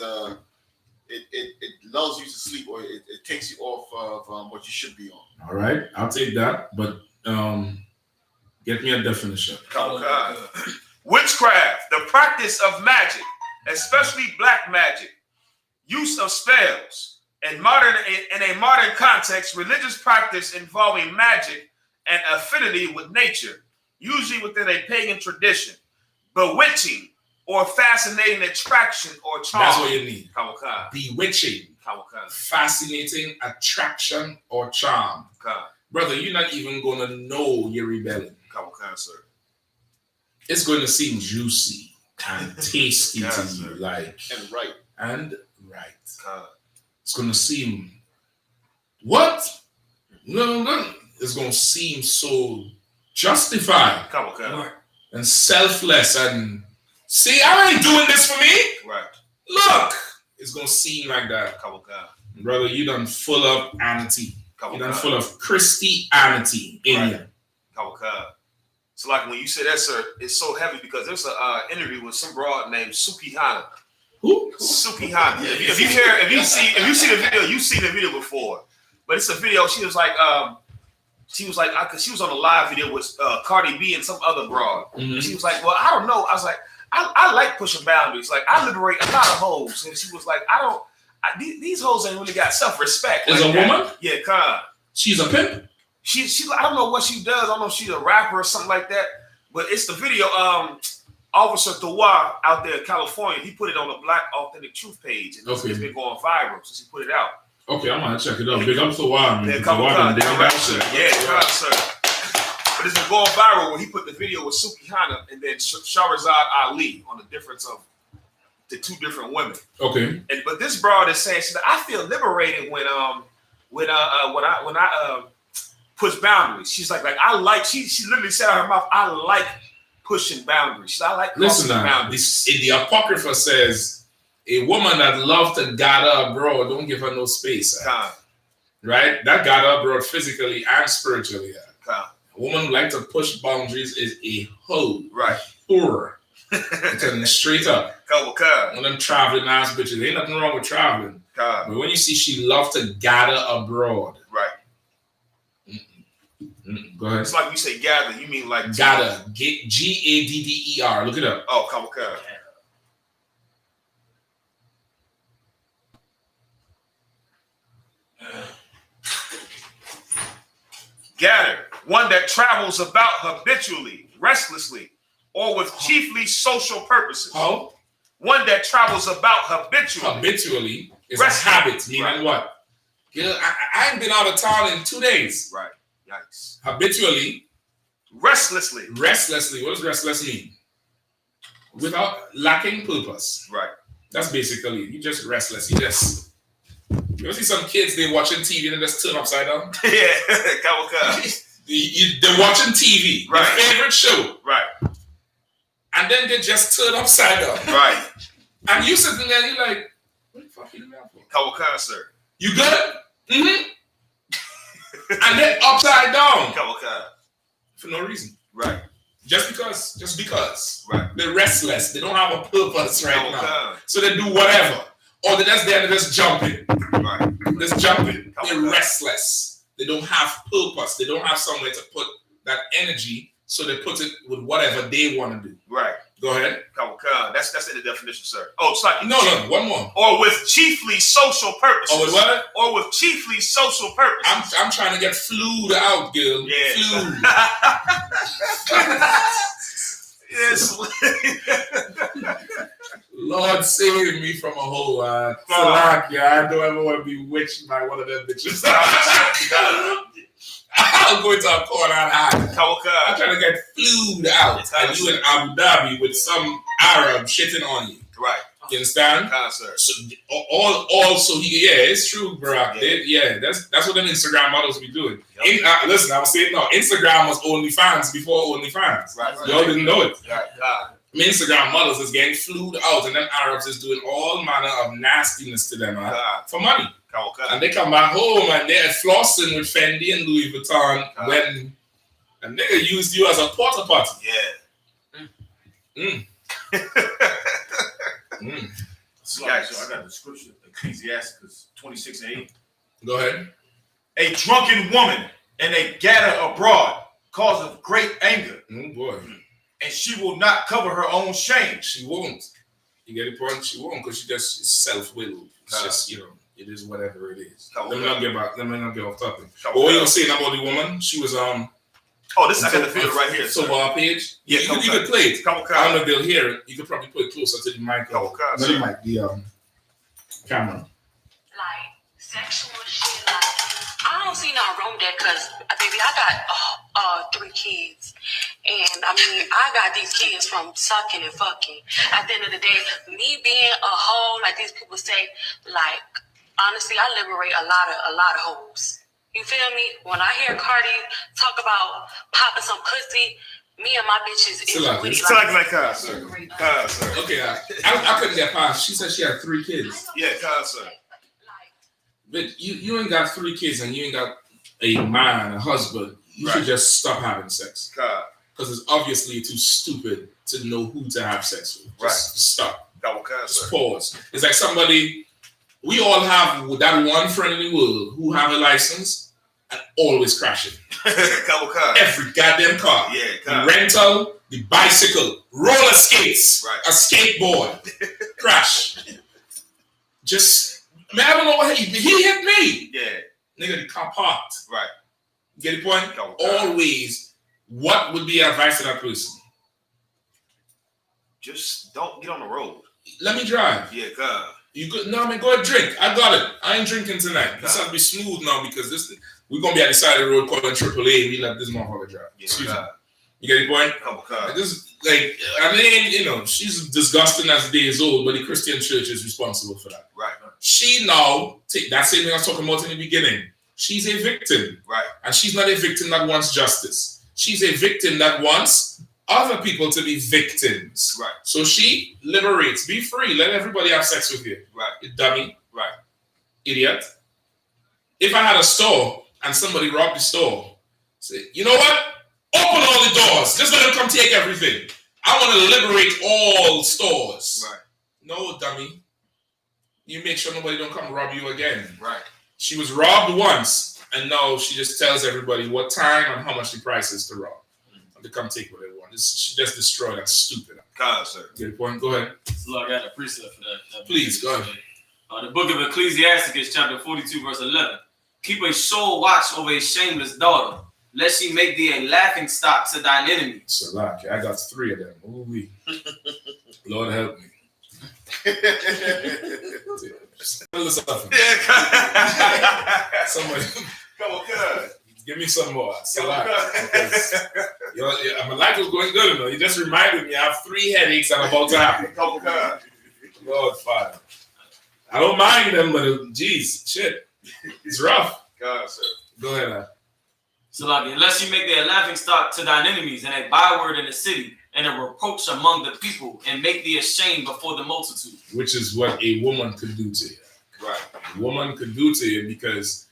it lulls you to sleep, or it takes you off of what you should be on. All right, I'll take that, but get me a definition. Witchcraft, the practice of magic, especially black magic, use of spells, and in a modern context, religious practice involving magic and affinity with nature, usually within a pagan tradition, bewitching or fascinating attraction or charm. That's what you need. Bewitching, fascinating attraction or charm. Brother, you're not even going to know you're rebelling. Sir. It's going to seem juicy and tasty to you, and right. It's going to seem what? No. It's going to seem so justified and selfless and see, I ain't doing this for me. Right. Look, it's going to seem like that. Brother, you done full of anity. You done full of Christianity in you. So like when you say that, sir, it's so heavy because there's an interview with some broad named YAHANNA. Who? YAHANNA. If you see the video, you've seen the video before. But it's a video. She was like, because she was on a live video with Cardi B and some other broad. Mm-hmm. She was like, well, I don't know. I was like, I like pushing boundaries. Like I liberate a lot of hoes. And she was like, these hoes ain't really got self-respect. Is a woman? Yeah, Con. She's a pimp? She I don't know what she does. I don't know if she's a rapper or something like that. But it's the video. Officer Dewar out there in California, he put it on the Black Authentic Truth page. And it's been going viral since he put it out. Okay, I'm gonna check it out. Big up Dewar, man. Yeah, sir. But it's been going viral when he put the video with YAHANNA and then Shahrazad Ali on the difference of the two different women. Okay. But this broad is saying, I feel liberated when I push boundaries. She's like I like. She literally said out of her mouth, I like pushing boundaries. She said, I like crossing boundaries. The Apocrypha says a woman that loves to gather abroad, don't give her no space. Right? That gather abroad physically and spiritually. A woman who likes to push boundaries is a hoe. Right. Whore. Telling you straight up. One of them traveling ass bitches. Ain't nothing wrong with traveling. But when you see she loves to gather abroad. Right. Go ahead. It's like you say gather, you mean like gather. Gadder. Look it up. Oh, come on. Gather, one that travels about habitually, restlessly, or with chiefly social purposes. Oh? One that travels about habitually. Habitually is a habit, meaning what? Yeah, I ain't been out of town in 2 days. Right. Yikes. Habitually. Restlessly. What does restless mean? Without lacking purpose. Right. That's basically, you just restless. You ever see some kids, they watching TV and they just turn upside down? Yeah. They're watching TV. Right. Their favorite show. Right. and then they just turn upside down. Right. And you sitting there, you're like, what the fuck are you doing that for? Kawakana, sir. You good? Mm-hmm. And then upside down. Kawakana. For no reason. Right. Just because. Right. They're restless. They don't have a purpose right now. Kawakana. So they do whatever. Or they're just there and they're just jumping. Right. Just jumping. Kawakana. They're restless. They don't have purpose. They don't have somewhere to put that energy, so they put it with whatever they want to do. Right. Go ahead. Kawakana. That's in the definition, sir. Oh, it's like No, one more. Or with chiefly social purposes. Or with what? Or with chiefly social purposes. I'm trying to get flued out, girl. Yeah. Flued. Yes. Lord save me from a whole Salakia. I don't ever want to be witched by one of them bitches. I'll go into a corner and I'm trying to get flued out. And you in Abu Dhabi with some Arab shitting on you. Right. You understand? So it's true, Barack. Yeah. That's what them Instagram models be doing. Listen, I was saying no. Instagram was OnlyFans before OnlyFans. Right. Y'all didn't know it. Right. Instagram models is getting flued out, and them Arabs is doing all manner of nastiness to them for money. And they come back home and they're flossing with Fendi and Louis Vuitton when a nigga used you as a porta potty. Yeah. So I got the scripture, Ecclesiastes 26:8. Go ahead. A drunken woman and a gather abroad causeth great anger. Oh boy. And she will not cover her own shame. She won't. You get the point? She won't, because she just is self-willed. It's just, it is whatever it is. Let me not get off topic. But what you were saying about the woman, she was oh, this I got the video right here. So our page? Yeah, you could play it. I don't know if they'll hear it. You could probably put it closer to the mic. The camera. Like sexual shit, like I don't see nothing wrong with that, cause baby, I got 3 kids, and I mean I got these kids from sucking and fucking. At the end of the day, me being a hoe, like these people say, like honestly, I liberate a lot of hoes. You feel me? When I hear Cardi talk about popping some pussy, me and my bitches is really sir. Okay, I couldn't get past. She said she had 3 kids. Yeah, sir. But you ain't got 3 kids and you ain't got a man, a husband. You should just stop having sex. Because it's obviously too stupid to know who to have sex with. Just stop. Just pause. It's like somebody, we all have that one friend in the world who have a license and always crashing. Every goddamn car. Yeah, the rental, the bicycle, roller skates, a skateboard, crash. Just, man, I don't know what he hit me. Yeah. Nigga, the car parked. Right. Get the point? Always, what would be advice to that person? Just don't get on the road. Let me drive. Yeah, God. You good? No, I mean, go ahead, drink. I got it. I ain't drinking tonight. This has to be smooth now because we're going to be at the side of the road calling AAA. We let this motherfucker drive. Yeah, excuse me. You get the point? She's disgusting as the day is old, but the Christian church is responsible for that. Right. She now, that same thing I was talking about in the beginning, she's a victim. Right. And she's not a victim that wants justice. She's a victim that wants other people to be victims. Right. So she liberates. Be free. Let everybody have sex with you. Right. You dummy. Right. Idiot. If I had a store and somebody robbed the store, say, you know what? Open all the doors. Just let them come take everything. I want to liberate all stores. Right. No, dummy. You make sure nobody don't come rob you again. Right. She was robbed once, and now she just tells everybody what time and how much the price is to rob. And to come take what they want. She just destroyed that stupid. Sir. Get the point? Go ahead. So I got a precept for that. Please, go ahead. The book of Ecclesiastes, chapter 42, verse 11. Keep a sure watch over a shameless daughter, lest she make thee a laughing stock to thine enemies. Salaki, I got 3 of them. Ooh-wee. Lord help me. Somebody, come on, good. Give me some more. Salaki. My life was going good enough. You just reminded me I have 3 headaches I'm about to happen. Come on, good. Lord, Father. I don't mind them, but geez, shit. It's rough. God, sir. Go ahead, So, unless you make thee a laughing stock to thine enemies and a byword in the city, and a reproach among the people, and make thee ashamed before the multitude. Which is what a woman could do to you. Right. A woman could do to you because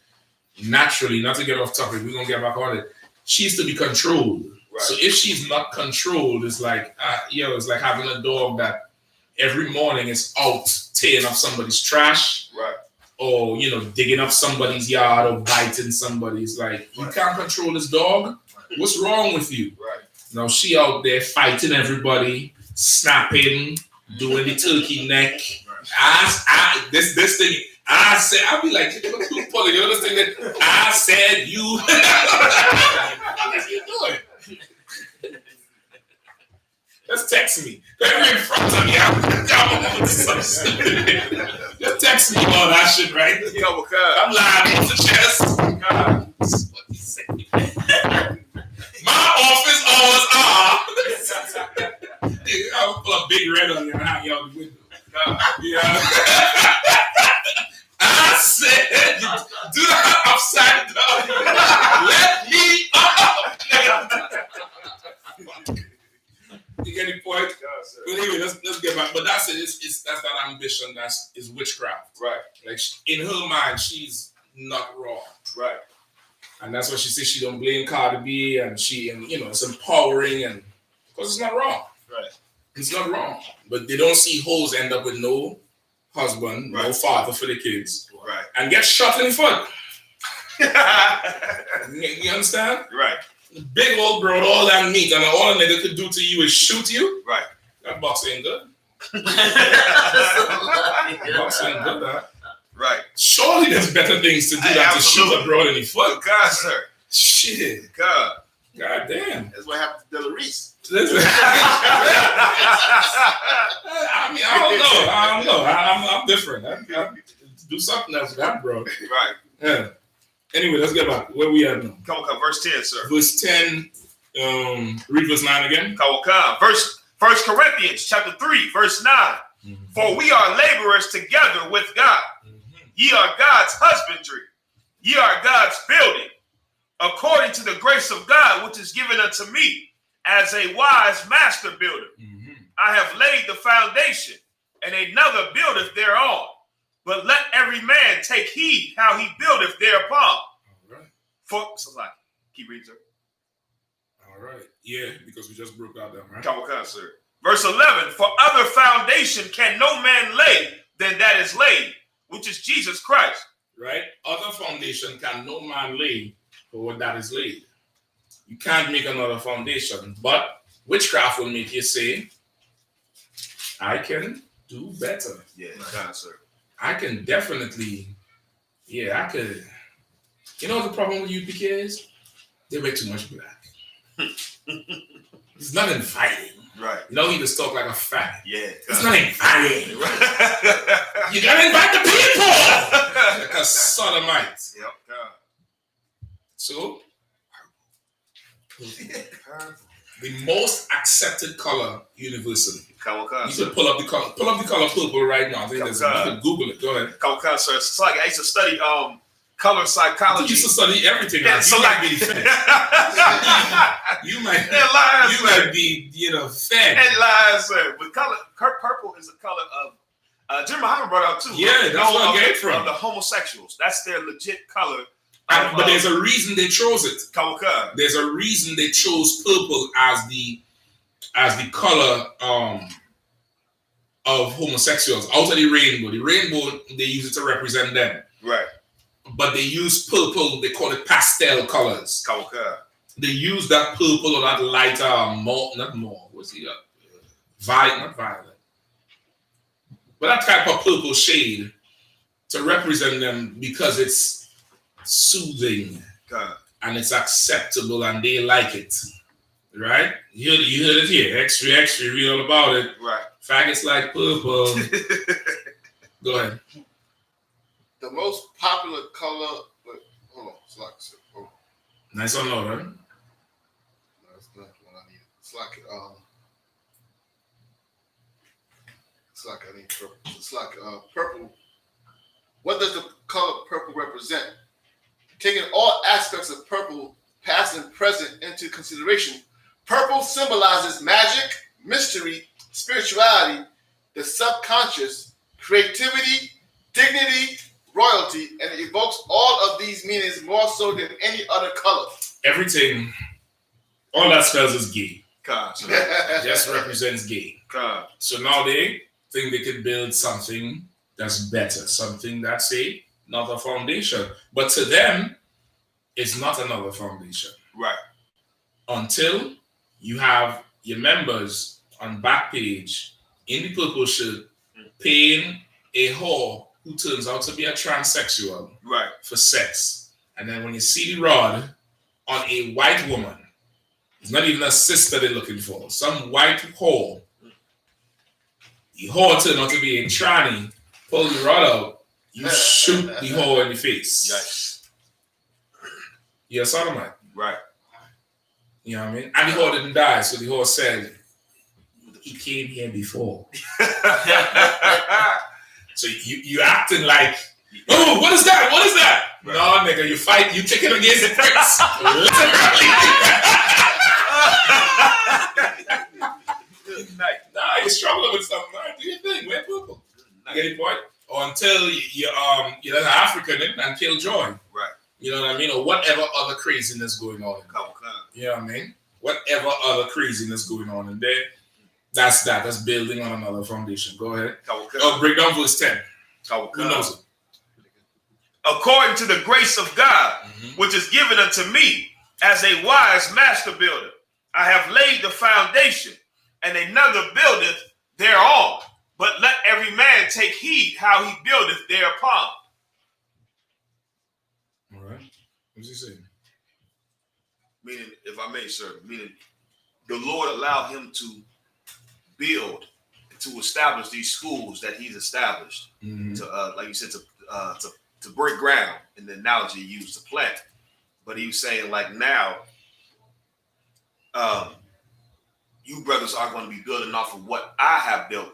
naturally, not to get off topic, we're going to get back on it. She's to be controlled. Right. So if she's not controlled, it's like, it's like having a dog that every morning is out tearing up somebody's trash. Right. Or, digging up somebody's yard or biting somebody's. Like, you can't control this dog. What's wrong with you? Right. Now she out there fighting everybody, snapping, doing the turkey neck. This thing, I said, I'll be like, Paulie, you understand that? I said you. What are you doing? Just text me. You're in front of me. Just text me all that shit, right? I'm lying on the chest. God, what he said. My office hours are. I'll put a big red on you and hang you out the window. Yeah. I said, do that upside down. Let me up. You get the point? But anyway, let's get back. But that's it. That's that ambition. Is witchcraft. Right. Like in her mind, she's not wrong. Right. And that's why she says she don't blame Cardi B, and it's empowering, and because it's not wrong. Right. It's not wrong. But they don't see hoes end up with no husband, no father for the kids, right, and get shot in the foot. You understand? Right. Big old bro, all that meat, and all a nigga could do to you is shoot you. Right. That box ain't good. Box ain't good, that. Right. Surely there's better things to do than to shoot a bro in the foot. God, sir. Shit. God. God damn. That's what happened to Della Reese. I mean, I don't know. I'm different. I do something else with that, bro. Right. Yeah. Anyway, let's get back. Where we at now? Come on, verse 10, sir. Verse 10. Read verse 9 again. Come on. First Corinthians chapter 3, verse 9. Mm-hmm. For we are laborers together with God. Mm-hmm. Ye are God's husbandry. Ye are God's building. According to the grace of God, which is given unto me as a wise master builder. Mm-hmm. I have laid the foundation, and another buildeth thereon. But let every man take heed how he buildeth thereupon. All right. Keep reading, sir. All right. Yeah, because we just broke out that, right? Come on, sir. Verse 11. For other foundation can no man lay than that is laid, which is Jesus Christ. Right? Other foundation can no man lay for what that is laid. You can't make another foundation. But witchcraft will make you say, I can do better. Yeah, sir. I can definitely, I could. You know what the problem with UPK is? They wear too much black. It's not inviting. Right. He just talk like a fat. Yeah. It's not inviting. You gotta invite the people! Like a sodomite. Yep. So, the most accepted color universally. You can pull up the color purple right now. You can Google it. Go ahead. Sir. It's like I used to study color psychology. You used to study everything. Yeah, so like you might be fed. And lies, sir. But purple is the color of Jim Muhammad brought out too. Yeah, that's where I get from. Of the homosexuals. That's their legit color. But there's a reason they chose it. There's a reason they chose purple as the color of homosexuals. Out of the rainbow, they use it to represent them. Right. But they use purple, they call it pastel colors. They use that purple or that lighter not violet. But that type of purple shade to represent them because it's soothing and it's acceptable and they like it. Right? You heard it here. Extra, read all about it. Right. Faggots like purple. Go ahead. The most popular color. Hold on. Nice on low, right? No, it's not what I need. It's like purple. What does the color purple represent? Taking all aspects of purple, past and present, into consideration, Purple symbolizes magic, mystery, spirituality, the subconscious, creativity, dignity, royalty, and it evokes all of these meanings more so than any other color. Everything, all that spells is gay. God. So just represents gay. God. So now they think they can build something that's better, something that's another foundation. But to them, it's not another foundation. Right. Until you have your members on back page in the purple shirt paying a whore who turns out to be a transsexual for sex. And then when you see the rod on a white woman, it's not even a sister they're looking for, some white whore. The whore turned out to be a tranny, pull the rod out, you shoot the whore in the face. Yes. You're a sodomite. Right. You know what I mean? And the whore didn't die, so the whore said, he came here before. So you acting like, oh, what is that? What is that? Right. No, nigga, you fight, you kick it against the pricks. Nah, you're struggling with something. Right? Do your thing, wear purple. You get the point? Or until you're an African and kill joy. Right. You know what I mean? Or whatever other craziness going on. You know what I mean? Whatever other craziness going on in there. That's that. That's building on another foundation. Go ahead. Oh, break down verse 10. Who knows it? According to the grace of God, which is given unto me as a wise master builder, I have laid the foundation, and another buildeth thereon. But let every man take heed how he buildeth thereupon. All right. What's he saying? Meaning, if I may, sir, meaning the Lord allowed him to build, to establish these schools that he's established, to like you said, to break ground, in the analogy he used, to plant. But he was saying, like, now, you brothers are going to be building off of what I have built.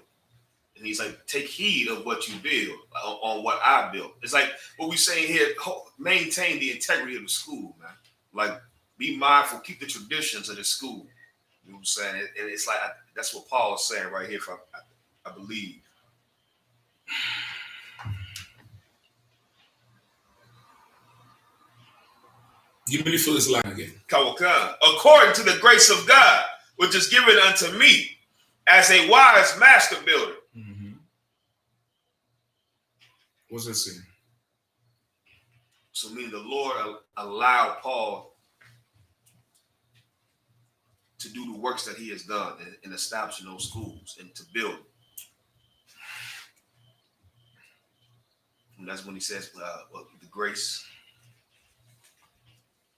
And he's like, take heed of what you build, on what I built. It's like what we're saying here, maintain the integrity of the school, man. Like, be mindful, keep the traditions of the school. You know what I'm saying? And it's like, that's what Paul is saying right here, I believe. Give me the first line again. According to the grace of God, which is given unto me as a wise master builder. What's that saying? So meaning the Lord allowed Paul to do the works that he has done in establishing those schools and to build. And that's when he says the grace.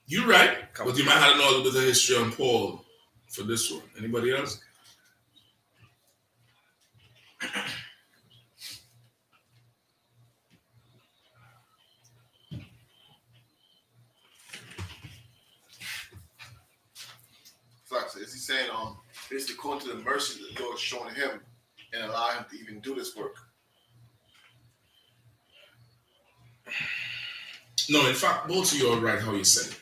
You're right. But you might have to know a little bit of history on Paul for this one. Anybody else? Is he saying, basically according to the mercy that the Lord is showing him and allow him to even do this work? No, in fact, both of you are right how you said it.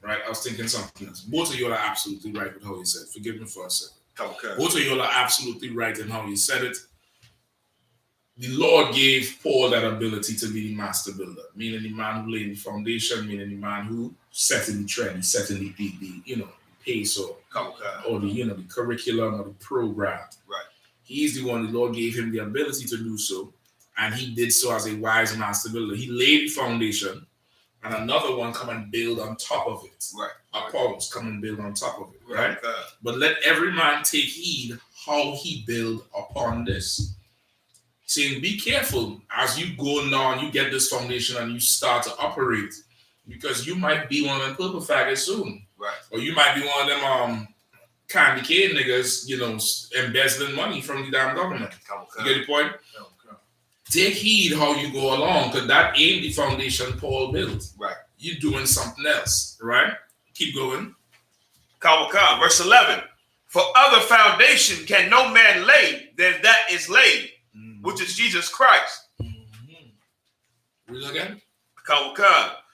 Right? I was thinking something else. Both of you are absolutely right with how you said it. Forgive me for a second. Both of you are absolutely right in how you said it. The Lord gave Paul that ability to be the master builder, meaning the man who laid the foundation, meaning the man who set in the trend, set in the pace or the curriculum or the program. Right. He's the one. The Lord gave him the ability to do so, and he did so as a wise master builder. He laid the foundation, and another one come and build on top of it. Right. Apollos come and build on top of it. Right. But let every man take heed how he build upon this. Saying, be careful as you go on, you get this foundation and you start to operate, because you might be one of them purple faggots soon. Right. Or you might be one of them Cant Digest niggas, embezzling money from the damn government. You get the point? Take heed how you go along, because that ain't the foundation Paul built. Right. You're doing something else, right? Keep going. Verse 11. For other foundation can no man lay than that is laid, which is Jesus Christ. Read again.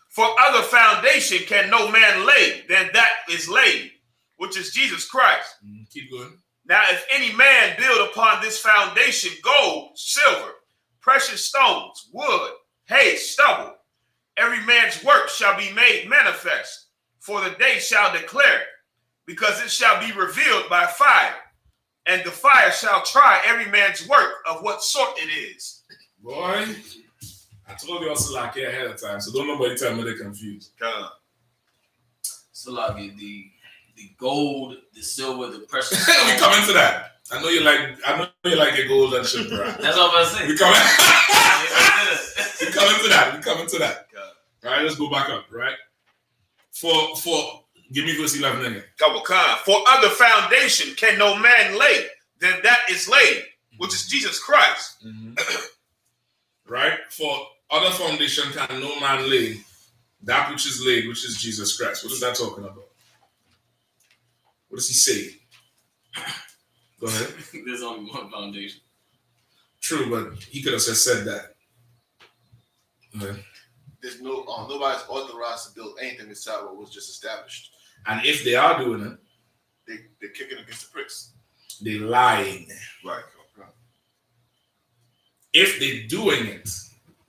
For other foundation can no man lay than that is laid, which is Jesus Christ. Keep going. Now, if any man build upon this foundation gold, silver, precious stones, wood, hay, stubble, every man's work shall be made manifest, for the day shall declare, because it shall be revealed by fire, and the fire shall try every man's work of what sort it is. Boy, I told you also like ahead of time, so don't nobody tell me they're confused. So like the gold, the silver, the precious We stone. come into that. I know you like your gold and shit, bro. That's what I'm saying. We come into that. All right, let's go back up, right? For give me verse 11 again. For other foundation can no man lay than that is laid, which is Jesus Christ. Right? For other foundation can no man lay that which is laid, which is Jesus Christ. What is that talking about? What does he say? Go ahead. There's only one foundation. True, but he could have just said that. Go ahead. There's nobody's authorized to build anything inside what was just established. And if they are doing it, They're kicking against the pricks. they're lying. Right. If they're doing it,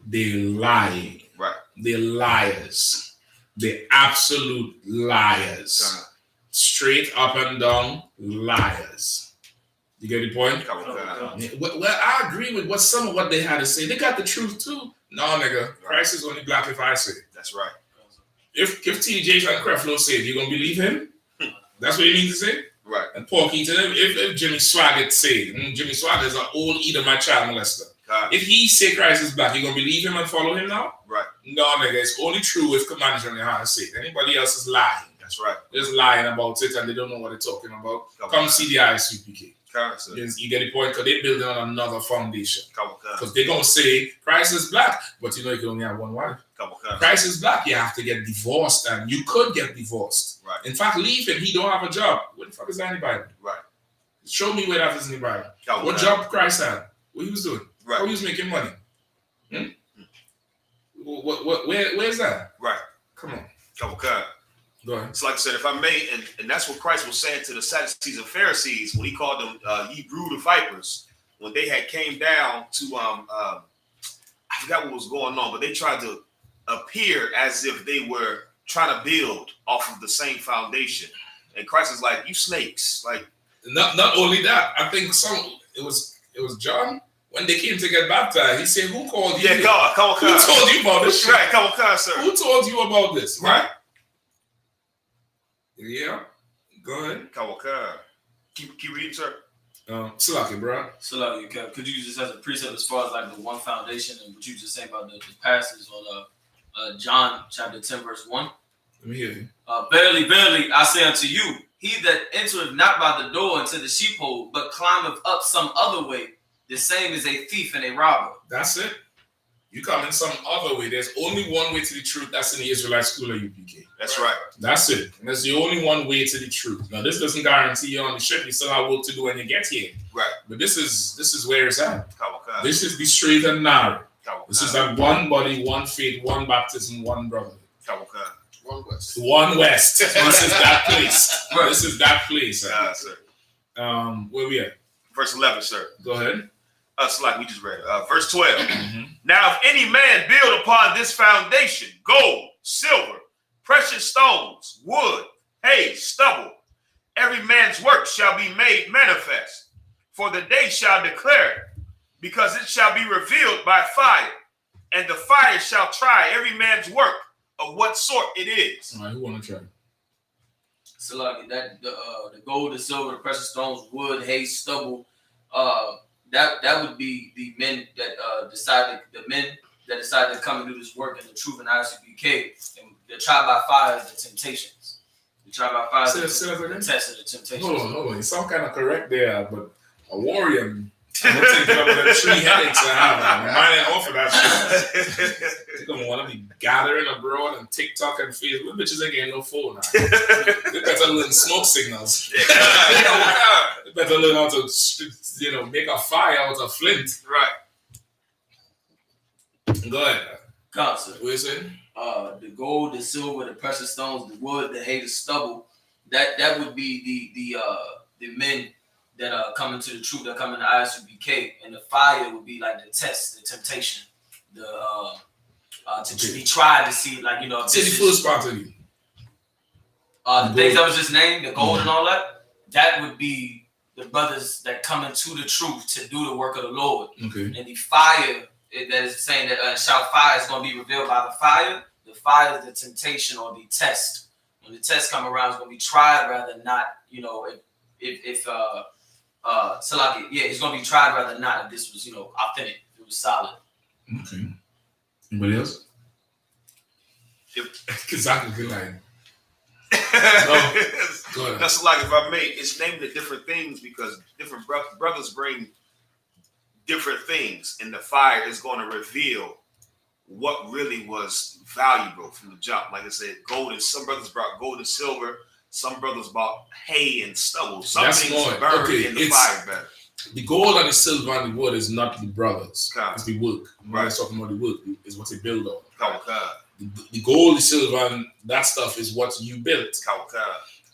they're lying. Right. They're liars. They're absolute liars. Straight up and down liars. You get the point? Well, I agree with some of what they had to say. They got the truth too. No, nigga. Christ is only black if I say it. That's right. If TJ and Creflo say it, you gonna believe him? That's what you mean to say? Right. And Porky to them, if Jimmy Swaggart say it, Jimmy Swaggart is an old Edomite child molester. If he say Christ is black, you gonna believe him and follow him now? Right. No, nigga, it's only true if commanders on your heart say it. Anybody else is lying. That's right. They're just lying about it and they don't know what they're talking about. Come see the I.S.U.P.K. You get the point? Because they're building on another foundation. Because they're going to say Christ is black, but you know you can only have one wife. Christ is black, you have to get divorced, and you could get divorced. Right. In fact, leave him. He don't have a job. What the fuck is that in the Bible? Right. Show me where that is in the Bible. What job Christ had? What he was doing? Right. How he was making money? Where's that? Right. Come on. Go ahead. It's like I said, if I may, and that's what Christ was saying to the Sadducees and Pharisees when he called them ye brood of vipers, when they had came down to I forgot what was going on, but they tried to appear as if they were trying to build off of the same foundation. And Christ is like, you snakes. Like not only that, I think it was John when they came to get baptized. He said, "Who called you?" Yeah, come on. Who told you about this? Right, come on, sir. Who told you about this? Right. Yeah. Go ahead. Come on. Keep reading, sir. Salaki, bro. Salaki, could you just as a precept as far as like the one foundation and what you just saying about the passage on John chapter 10 verse 1? Let me hear you. Verily, verily, I say unto you, he that entereth not by the door into the sheepfold, but climbeth up some other way, the same is a thief and a robber. That's it. You come in some other way. There's only one way to the truth. That's in the Israelite school of UPK. That's right. That's it. And that's the only one way to the truth. Now, this doesn't guarantee you on the ship. You still have work to do when you get here. Right. But this is where it's at. Come This is the straight and narrow. on. This is that one body, one faith, one baptism, one brother. Come on. One West. One West. This is that place. This is that place. Sir. Where we at? Verse 11, sir. Go ahead. It's like we just read. Verse 12. Now, if any man build upon this foundation gold, silver, precious stones, wood, hay, stubble, every man's work shall be made manifest, for the day shall declare, because it shall be revealed by fire, and the fire shall try every man's work of what sort it is. All right, who want to try? So like that the gold, the silver, the precious stones, wood, hay, stubble, that would be the men that decided to come and do this work in the truth and I.S.U.P.K. And the trial by fire is the temptations. The trial by fire is the test of the temptations. Hold on. You sound kind of correct there, but a warrior. I'm not taking up the 3 headaches I have. I'm minding off of that shit. They're going to want to be gathering abroad and TikTok and Facebook. Bitches ain't getting no phone now. They better learn smoke signals. They better learn how to, make a fire out of flint. Right. Go ahead. Concert. What you saying? The gold, the silver, the precious stones, the wood, the hay, the stubble, that would be the men that are coming to the truth, that come in the I.S.U.P.K, and the fire would be like the test, the temptation, to be tried to see, like, you know, Say the first part of you. The things that was just named, the gold and all that, that would be the brothers that come into the truth to do the work of the Lord. Okay. And the fire that is saying that shall fire is going to be revealed by the fire. The fire is the temptation or the test. When the test come around, it's going to be tried rather than not. You know, if Salaki, yeah, it's going to be tried rather than not. If this was, you know, authentic, if it was solid. Okay. Anybody else? Exactly. Good line. No. That's like, if I may, it's named the different things because different brothers bring different things, and the fire is going to reveal what really was valuable from the jump. Like I said, gold, and some brothers brought gold and silver. Some brothers brought hay and stubble. Some things burned in the fire better. The gold and the silver and the wood is not the brothers. It's the work. Right. We're talking about the work is what they build on. Kawaka. The gold, the silver, and that stuff is what you built. Kawaka.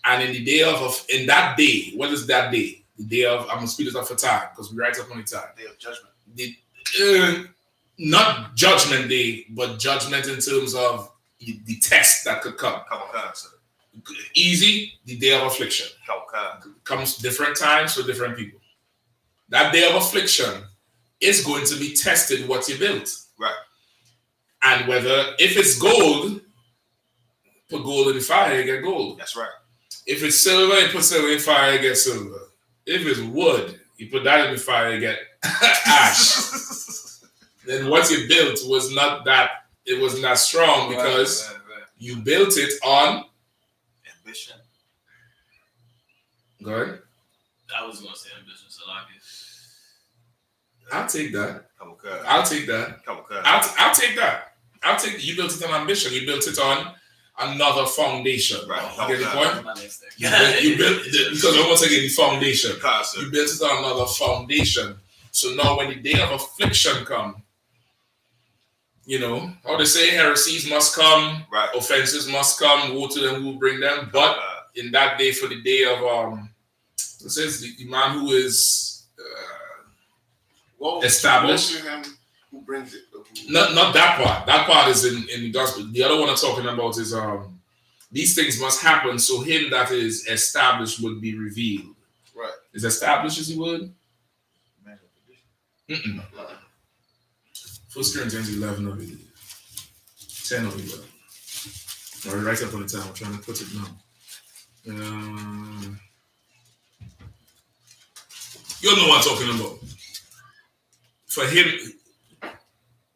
And in the day in that day, what is that day? The day of, I'm gonna speed this up for time because we write up on the time. Day of judgment. Not judgment day, but judgment in terms of the test that could come. Kawaka, sir. Easy, the day of affliction. Kawaka. Comes different times for different people. That day of affliction is going to be tested what you built. Right. And if it's gold, put gold in the fire, you get gold. That's right. If it's silver, you put silver in the fire, you get silver. If it's wood, you put that in the fire, you get ash. Then what you built was not that, it wasn't that strong because you built it on ambition. Go ahead. I was going to say ambition, so like it. I'll take that. Kawaka. I'll take that. Kawaka. I'll take that. I'll take. You built it on ambition. You built it on another foundation. Right. You get the point? You built because once again the foundation. You built it on another foundation. So now when the day of affliction come, you know, how they say heresies must come, right. Offenses must come, woe to them who bring them. But in that day, for the day of it says the man who is established. Who brings it? Not that part. That part is in the gospel. The other one I'm talking about is these things must happen so him that is established would be revealed. Right. Is established is the word? 1 Corinthians 11 of it. 10 of 11. All right, right up on the time. I'm trying to put it now. You know what I'm talking about. For him,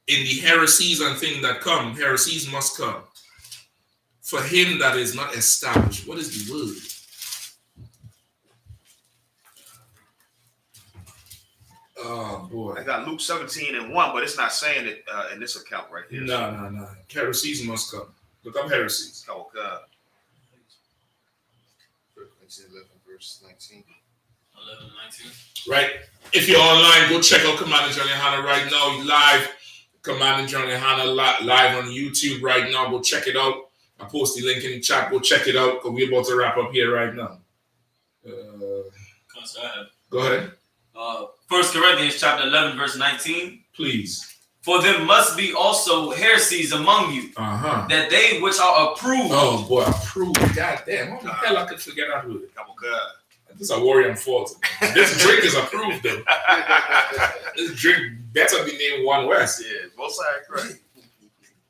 in the heresies and things that come, heresies must come. For him that is not established, what is the word? Oh boy. I got Luke 17:1, but it's not saying it in this account right here. No. Heresies must come. Look up heresies. Oh God. 11 verse 19. 11, 19. Right. If you're online, go check out Commanding John YAHANNA right now. You live. Commanding John YAHANNA live on YouTube right now. Go check it out. I post the link in the chat. Go check it out because we're about to wrap up here right now. Go ahead. 1 Corinthians chapter 11, verse 19. Please. For there must be also heresies among you, that they which are approved. Oh boy, approved. God damn. How the hell I could forget that word? Oh God. This is a warrior fault. This drink is approved though. This drink better be named One West. Yeah, both sides correct.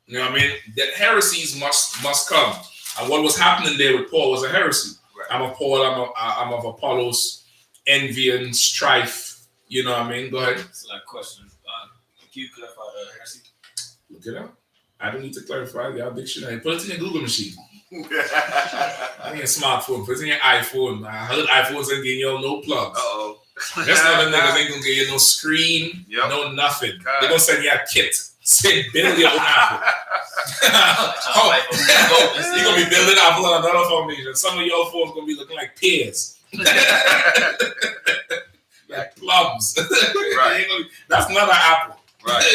You know what I mean? That heresies must come. And what was happening there with Paul was a heresy. Right. I'm of Paul, I'm of Apollos, envy and strife. You know what I mean? Go ahead. It's like a question. Can you clarify heresy? Look it up. I don't need to clarify the dictionary. Put it in your Google machine. I need a smartphone. Put it in your iPhone. I heard iPhones ain't getting you no plugs. That's not the niggas ain't gonna get you no screen, no nothing. They're gonna send you a kit. Say build your own Apple. You're gonna be building Apple on another foundation. Some of your phones gonna be looking like pears. Like plums. Right. That's not an apple. Right.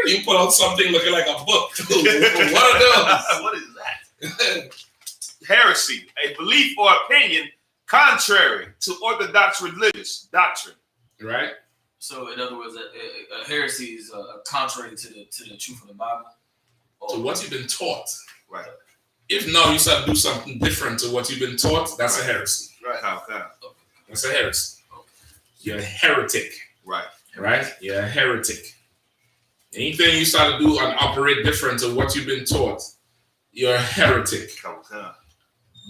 You pull out something looking like a book. What are those? What is that? heresy, a belief or opinion contrary to orthodox religious doctrine. Right? So, in other words, a heresy is contrary to the truth of the Bible. To what you've been taught. Right. If now you start to do something different to what you've been taught, that's a heresy. Right. Okay. That's a heresy. You're a heretic. Right. Right? You're a heretic. Anything you start to do and operate different to what you've been taught, you're a heretic. Okay.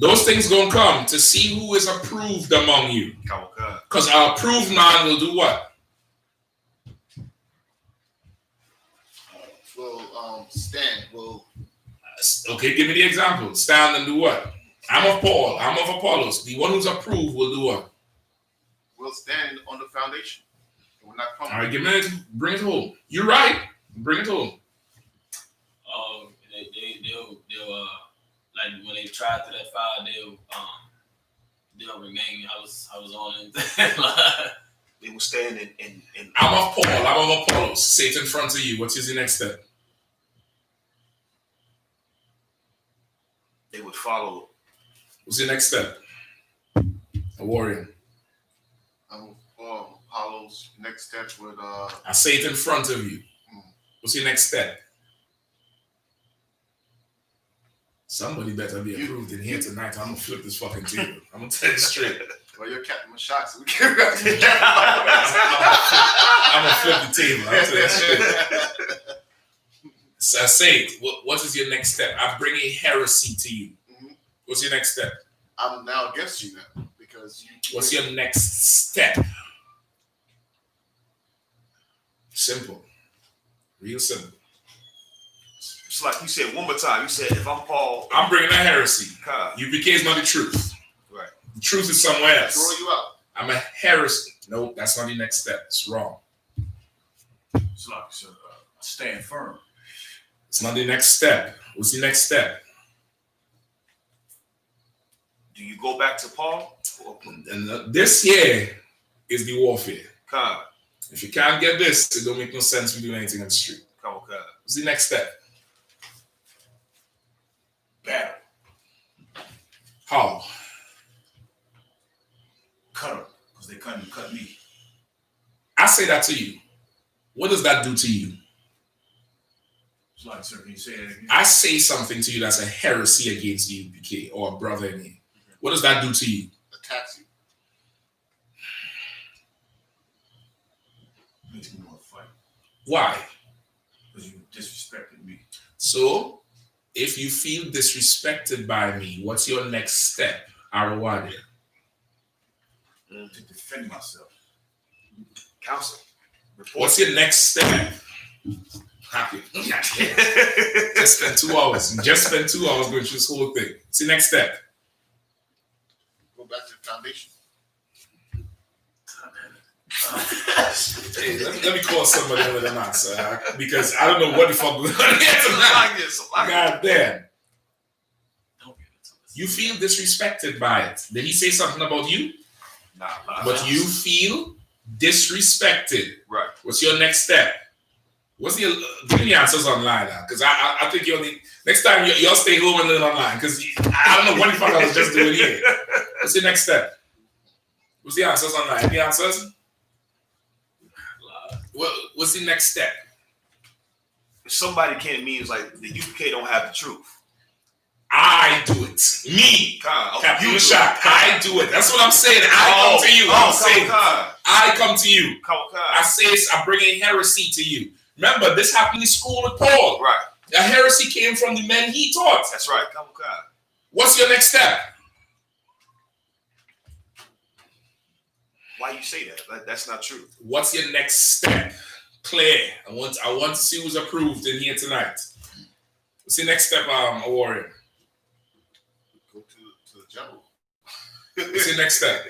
Those things gonna come to see who is approved among you. Okay. Because our approved man will do what? Stand. Will. Okay, give me the example. Stand and do what? I'm of Paul. I'm of Apollos. The one who's approved will do what? Will stand on the foundation. It will not come. All right, give me it. Bring it home. You're right. Bring it home. They'll like when they try through that fire, they'll remain. I was on it. They will stand in I'm of Paul. I'm of Apollos. Say it in front of you. What is the next step? they would follow. What's the next step? A warrior. Apollo's next step would I say it in front of you. What's your next step? Somebody better be approved in here tonight. I'm gonna flip this fucking table. I'm gonna tell you straight. Well, you're Captain Mashak, so we can't. I'm gonna flip the table. I'm gonna tell you straight. So I say it. What is your next step? I bring a heresy to you. What's your next step? I'm now against you now because you. What's your next step? Simple. Real simple. It's like you said one more time. You said, if I'm Paul, I'm bringing a heresy. God. ISUPK is not the truth. Right. The truth is somewhere else. Throw you out. I'm a heresy. No, that's not the next step. It's wrong. It's like stand firm. It's not the next step. What's the next step? Do you go back to Paul? And this here is the warfare. God. If you can't get this, it don't make no sense to do anything on the street. Come on, God. What's the next step? Battle. How? Cut them because they couldn't cut me. I say that to you. What does that do to you? It's like, sir, can you say that again? I say something to you that's a heresy against the ISUPK or a brother in here. What does that do to you? Attacks you. Makes me want to fight Why? because you disrespected me. So, if you feel disrespected by me, what's your next step? Arawade. To defend myself. Counsel. Report. What's your next step? Happy. Just spend 2 hours. Just spend 2 hours going through this whole thing. What's the next step? Go back to the foundation. Hey, let me call somebody with an answer because I don't know what the fuck we're going to get tonight. God damn. You feel disrespected by it. Did he say something about you? Nah. But you feel disrespected. Right. What's your next step? What's the give me the answers online now? Because I think you'll need next time y'all stay home and learn online because I don't know what the fuck I was just doing here. What's the next step? What's the answers online? Any answers? What's the next step? If somebody came to me and was like, the ISUPK don't have the truth. I do it. Me. God, Captain Shock. I do it. That's what I'm saying. I come to you. I'm saying I come to you. I say I bring a heresy to you. Remember, this happened in school with Paul. Right. A heresy came from the men he taught. That's right. Come on, God. What's your next step? Why you say that? That's not true. What's your next step? Claire, I want to see who's approved in here tonight. What's your next step, a warrior? Go to the jungle. What's your next step?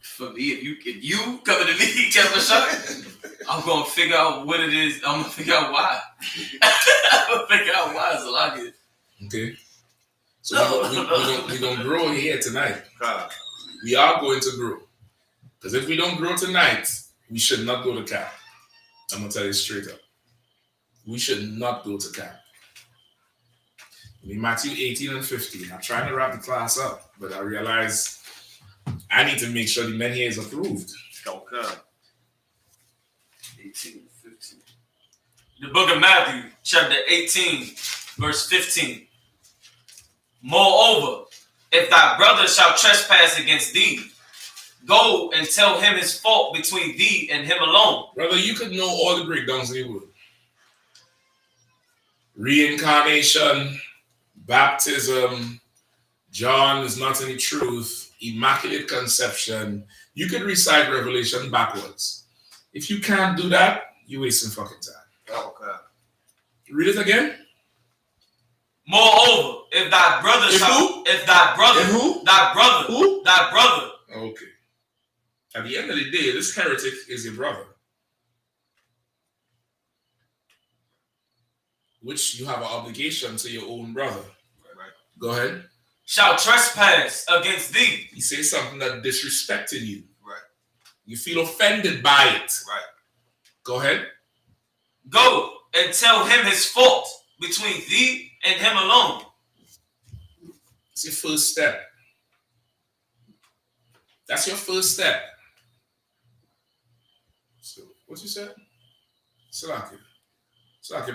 For me, if you coming to me, Captain Shock, I'm gonna figure out what it is. I'm gonna figure out why. I'm gonna figure out why. So I get. Okay. So we're gonna grow here tonight. God. We are going to grow. Because if we don't grow tonight, we should not go to camp. I'm going to tell you straight up. We should not go to camp. In Matthew 18 and 15, I'm trying to wrap the class up, but I realize I need to make sure the men here is approved. Okay. 18 and 15. The book of Matthew, chapter 18, verse 15. Moreover, if thy brother shall trespass against thee, go and tell him his fault between thee and him alone. Brother, you could know all the breakdowns in the word. Reincarnation, baptism, John is not any truth, immaculate conception. You could recite Revelation backwards. If you can't do that, you're wasting fucking time. Okay. Read it again. Moreover, if thy brother Okay. At the end of the day, this heretic is your brother, which you have an obligation to your own brother. Right. Go ahead. shall trespass against thee. He says something that disrespected you. Right. You feel offended by it. Right. Go ahead. Go and tell him his fault between thee and him alone. It's your first step. That's your first step. So, what you said? Salaki,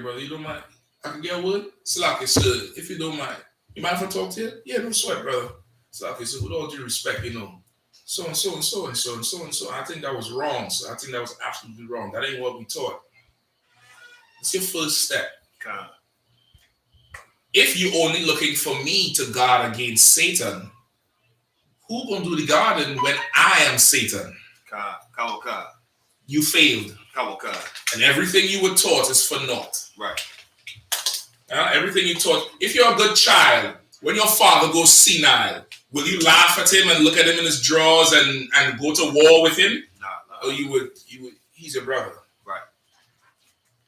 brother, you don't mind? I can get a word? Salaki, sir, if you don't mind. You mind if I talk to you? Yeah, no sweat, brother. Salaki, so with all due respect, so and so and so and so and so and so. I think that was wrong, sir. I think that was absolutely wrong. That ain't what we taught. It's your first step. Okay. If you're only looking for me to guard against Satan, who gonna do the guarding when I am Satan? Okay. You failed. Okay. And everything you were taught is for naught. Right. Everything you taught. If you're a good child, when your father goes senile, will you laugh at him and look at him in his drawers and go to war with him? No. Or you would, he's your brother. Right.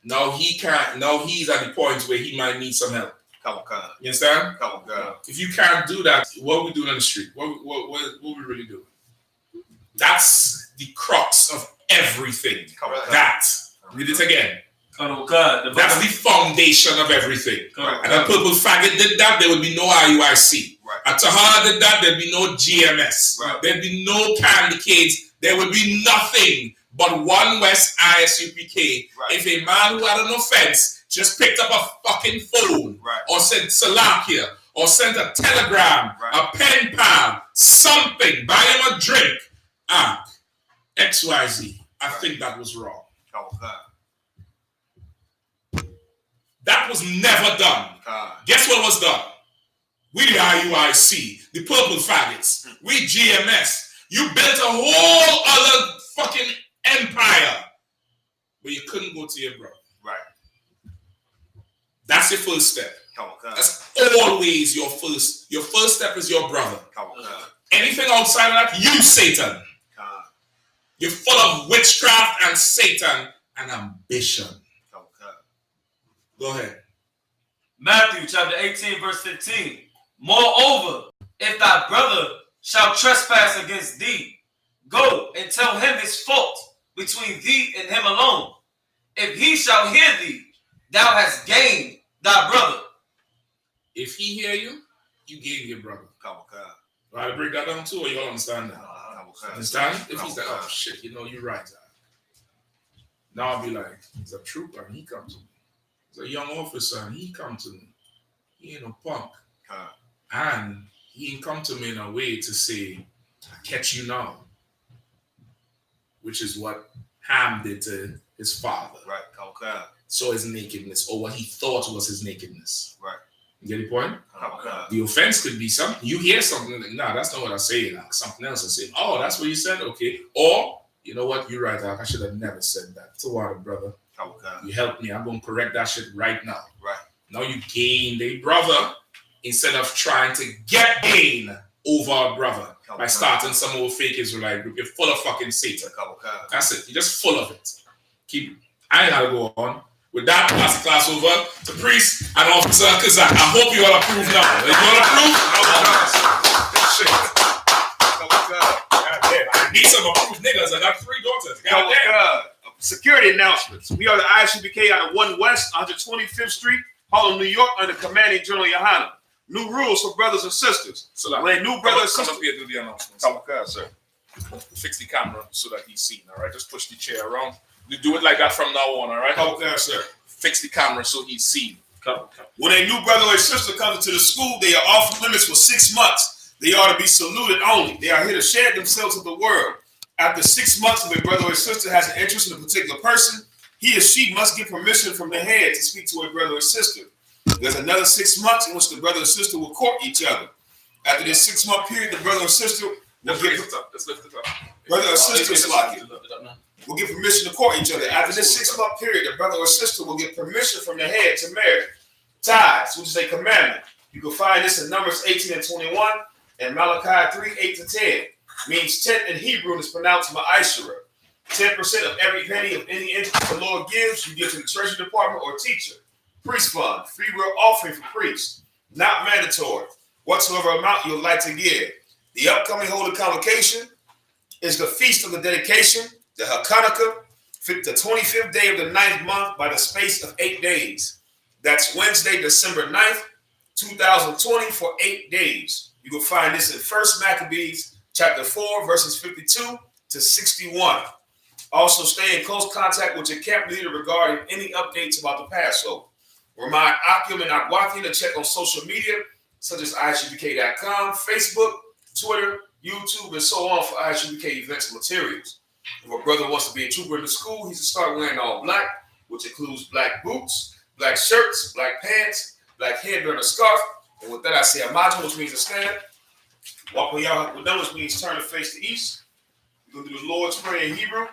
Now he can't, now he's at the point where he might need some help. Okay. You understand? Okay. If you can't do that, what are we doing on the street? What we really doing? That's the crux of everything. Right. That. Read it again. That's the foundation of everything. Right. And a purple faggot did that, there would be no IUIC. Right. A Tahara did that, there'd be no GMS. Right. There'd be no candy canes. There would be nothing but one West I.S.U.P.K. Right. If a man who had an offense just picked up a fucking phone, right, or sent Salakia, or sent a telegram, right, a pen pal, something, buy him a drink, XYZ. I think that was wrong. That was never done. Guess what was done? We the IUIC, the purple faggots, we GMS. You built a whole other fucking empire, but you couldn't go to your brother. Right. That's your first step. That's always your first. Your first step is your brother. Anything outside of that, you Satan. You're full of witchcraft and Satan and ambition. Go ahead. Matthew chapter 18, verse 15. Moreover, if thy brother shall trespass against thee, go and tell him his fault between thee and him alone. If he shall hear thee, thou hast gained thy brother. If he hear you, you gain your brother. Do I break that down too, or you all understand that? Understand? If he's like, oh shit, you're right. Now I'll be like, he's a trooper and he come to me. He's a young officer and he come to me. He ain't no punk. And he ain't come to me in a way to say, I catch you now. Which is what Ham did to his father. Right. Saw his nakedness, or what he thought was his nakedness. Right. You get the point? The offense could be something. You hear something like, nah, that's not what I say. Like something else I say. Oh, that's what you said? Okay. Or, you know what? You're right. I should have never said that. To what, brother? You helped me. I'm going to correct that shit right now. Right. Now you gain a brother instead of trying to get gain over a brother by starting some old fake Israelite group. You're full of fucking Satan. That's it. You're just full of it. I ain't gotta go on. With that, pass the class over to Priest and Officer Kazak. I hope you all approve now. You all approve? Shit. Need some approved niggas. I got 3 daughters. Oh, God. Security announcements. We are the I.S.U.P.K. out of 1 West, 125th Street, Harlem, New York, under commanding General YAHANNA. New rules for brothers and sisters. So that when a new brother and come sister, up here to do the announcements. come on, sir. Fix the camera so that he's seen. All right, just push the chair around. You do it like that from now on. All right. Okay, sir. Fix the camera so he's seen. Come. When a new brother or sister comes into the school, they are off limits for 6 months. They are to be saluted only. They are here to share themselves with the world. After 6 months, if a brother or sister has an interest in a particular person, he or she must get permission from the head to speak to a brother or sister. There's another 6 months in which the brother or sister will court each other. After this 6-month period, the brother or sister will get brother or sister will get permission to court each other. After this 6-month period, the brother or sister will get permission from the head to marry. Tithes, which is a commandment. You can find this in Numbers 18 and 21 and Malachi 3, 8 to 10. Means 10 in Hebrew is pronounced ma'ashera. 10% of every penny of any income the Lord gives, you give to the treasury department or teacher. Priest fund, free will offering for priests. Not mandatory. Whatsoever amount you would like to give. The upcoming holy convocation is the feast of the dedication, the Hanukkah, the 25th day of the 9th month by the space of 8 days. That's Wednesday, December 9th, 2020 for 8 days. You can find this in 1 Maccabees chapter 4, verses 52 to 61. Also, stay in close contact with your camp leader regarding any updates about the Passover. Remind Akim and Agwati to check on social media, such as ISUPK.com, Facebook, Twitter, YouTube, and so on for I.S.U.P.K. events and materials. If a brother wants to be a trooper in the school, he should start wearing all black, which includes black boots, black shirts, black pants, black headband or scarf. And with that, I say Amajim, which means to stand. Walk with Yall, which means turn to face the east. We're going to do the Lord's Prayer in Hebrew.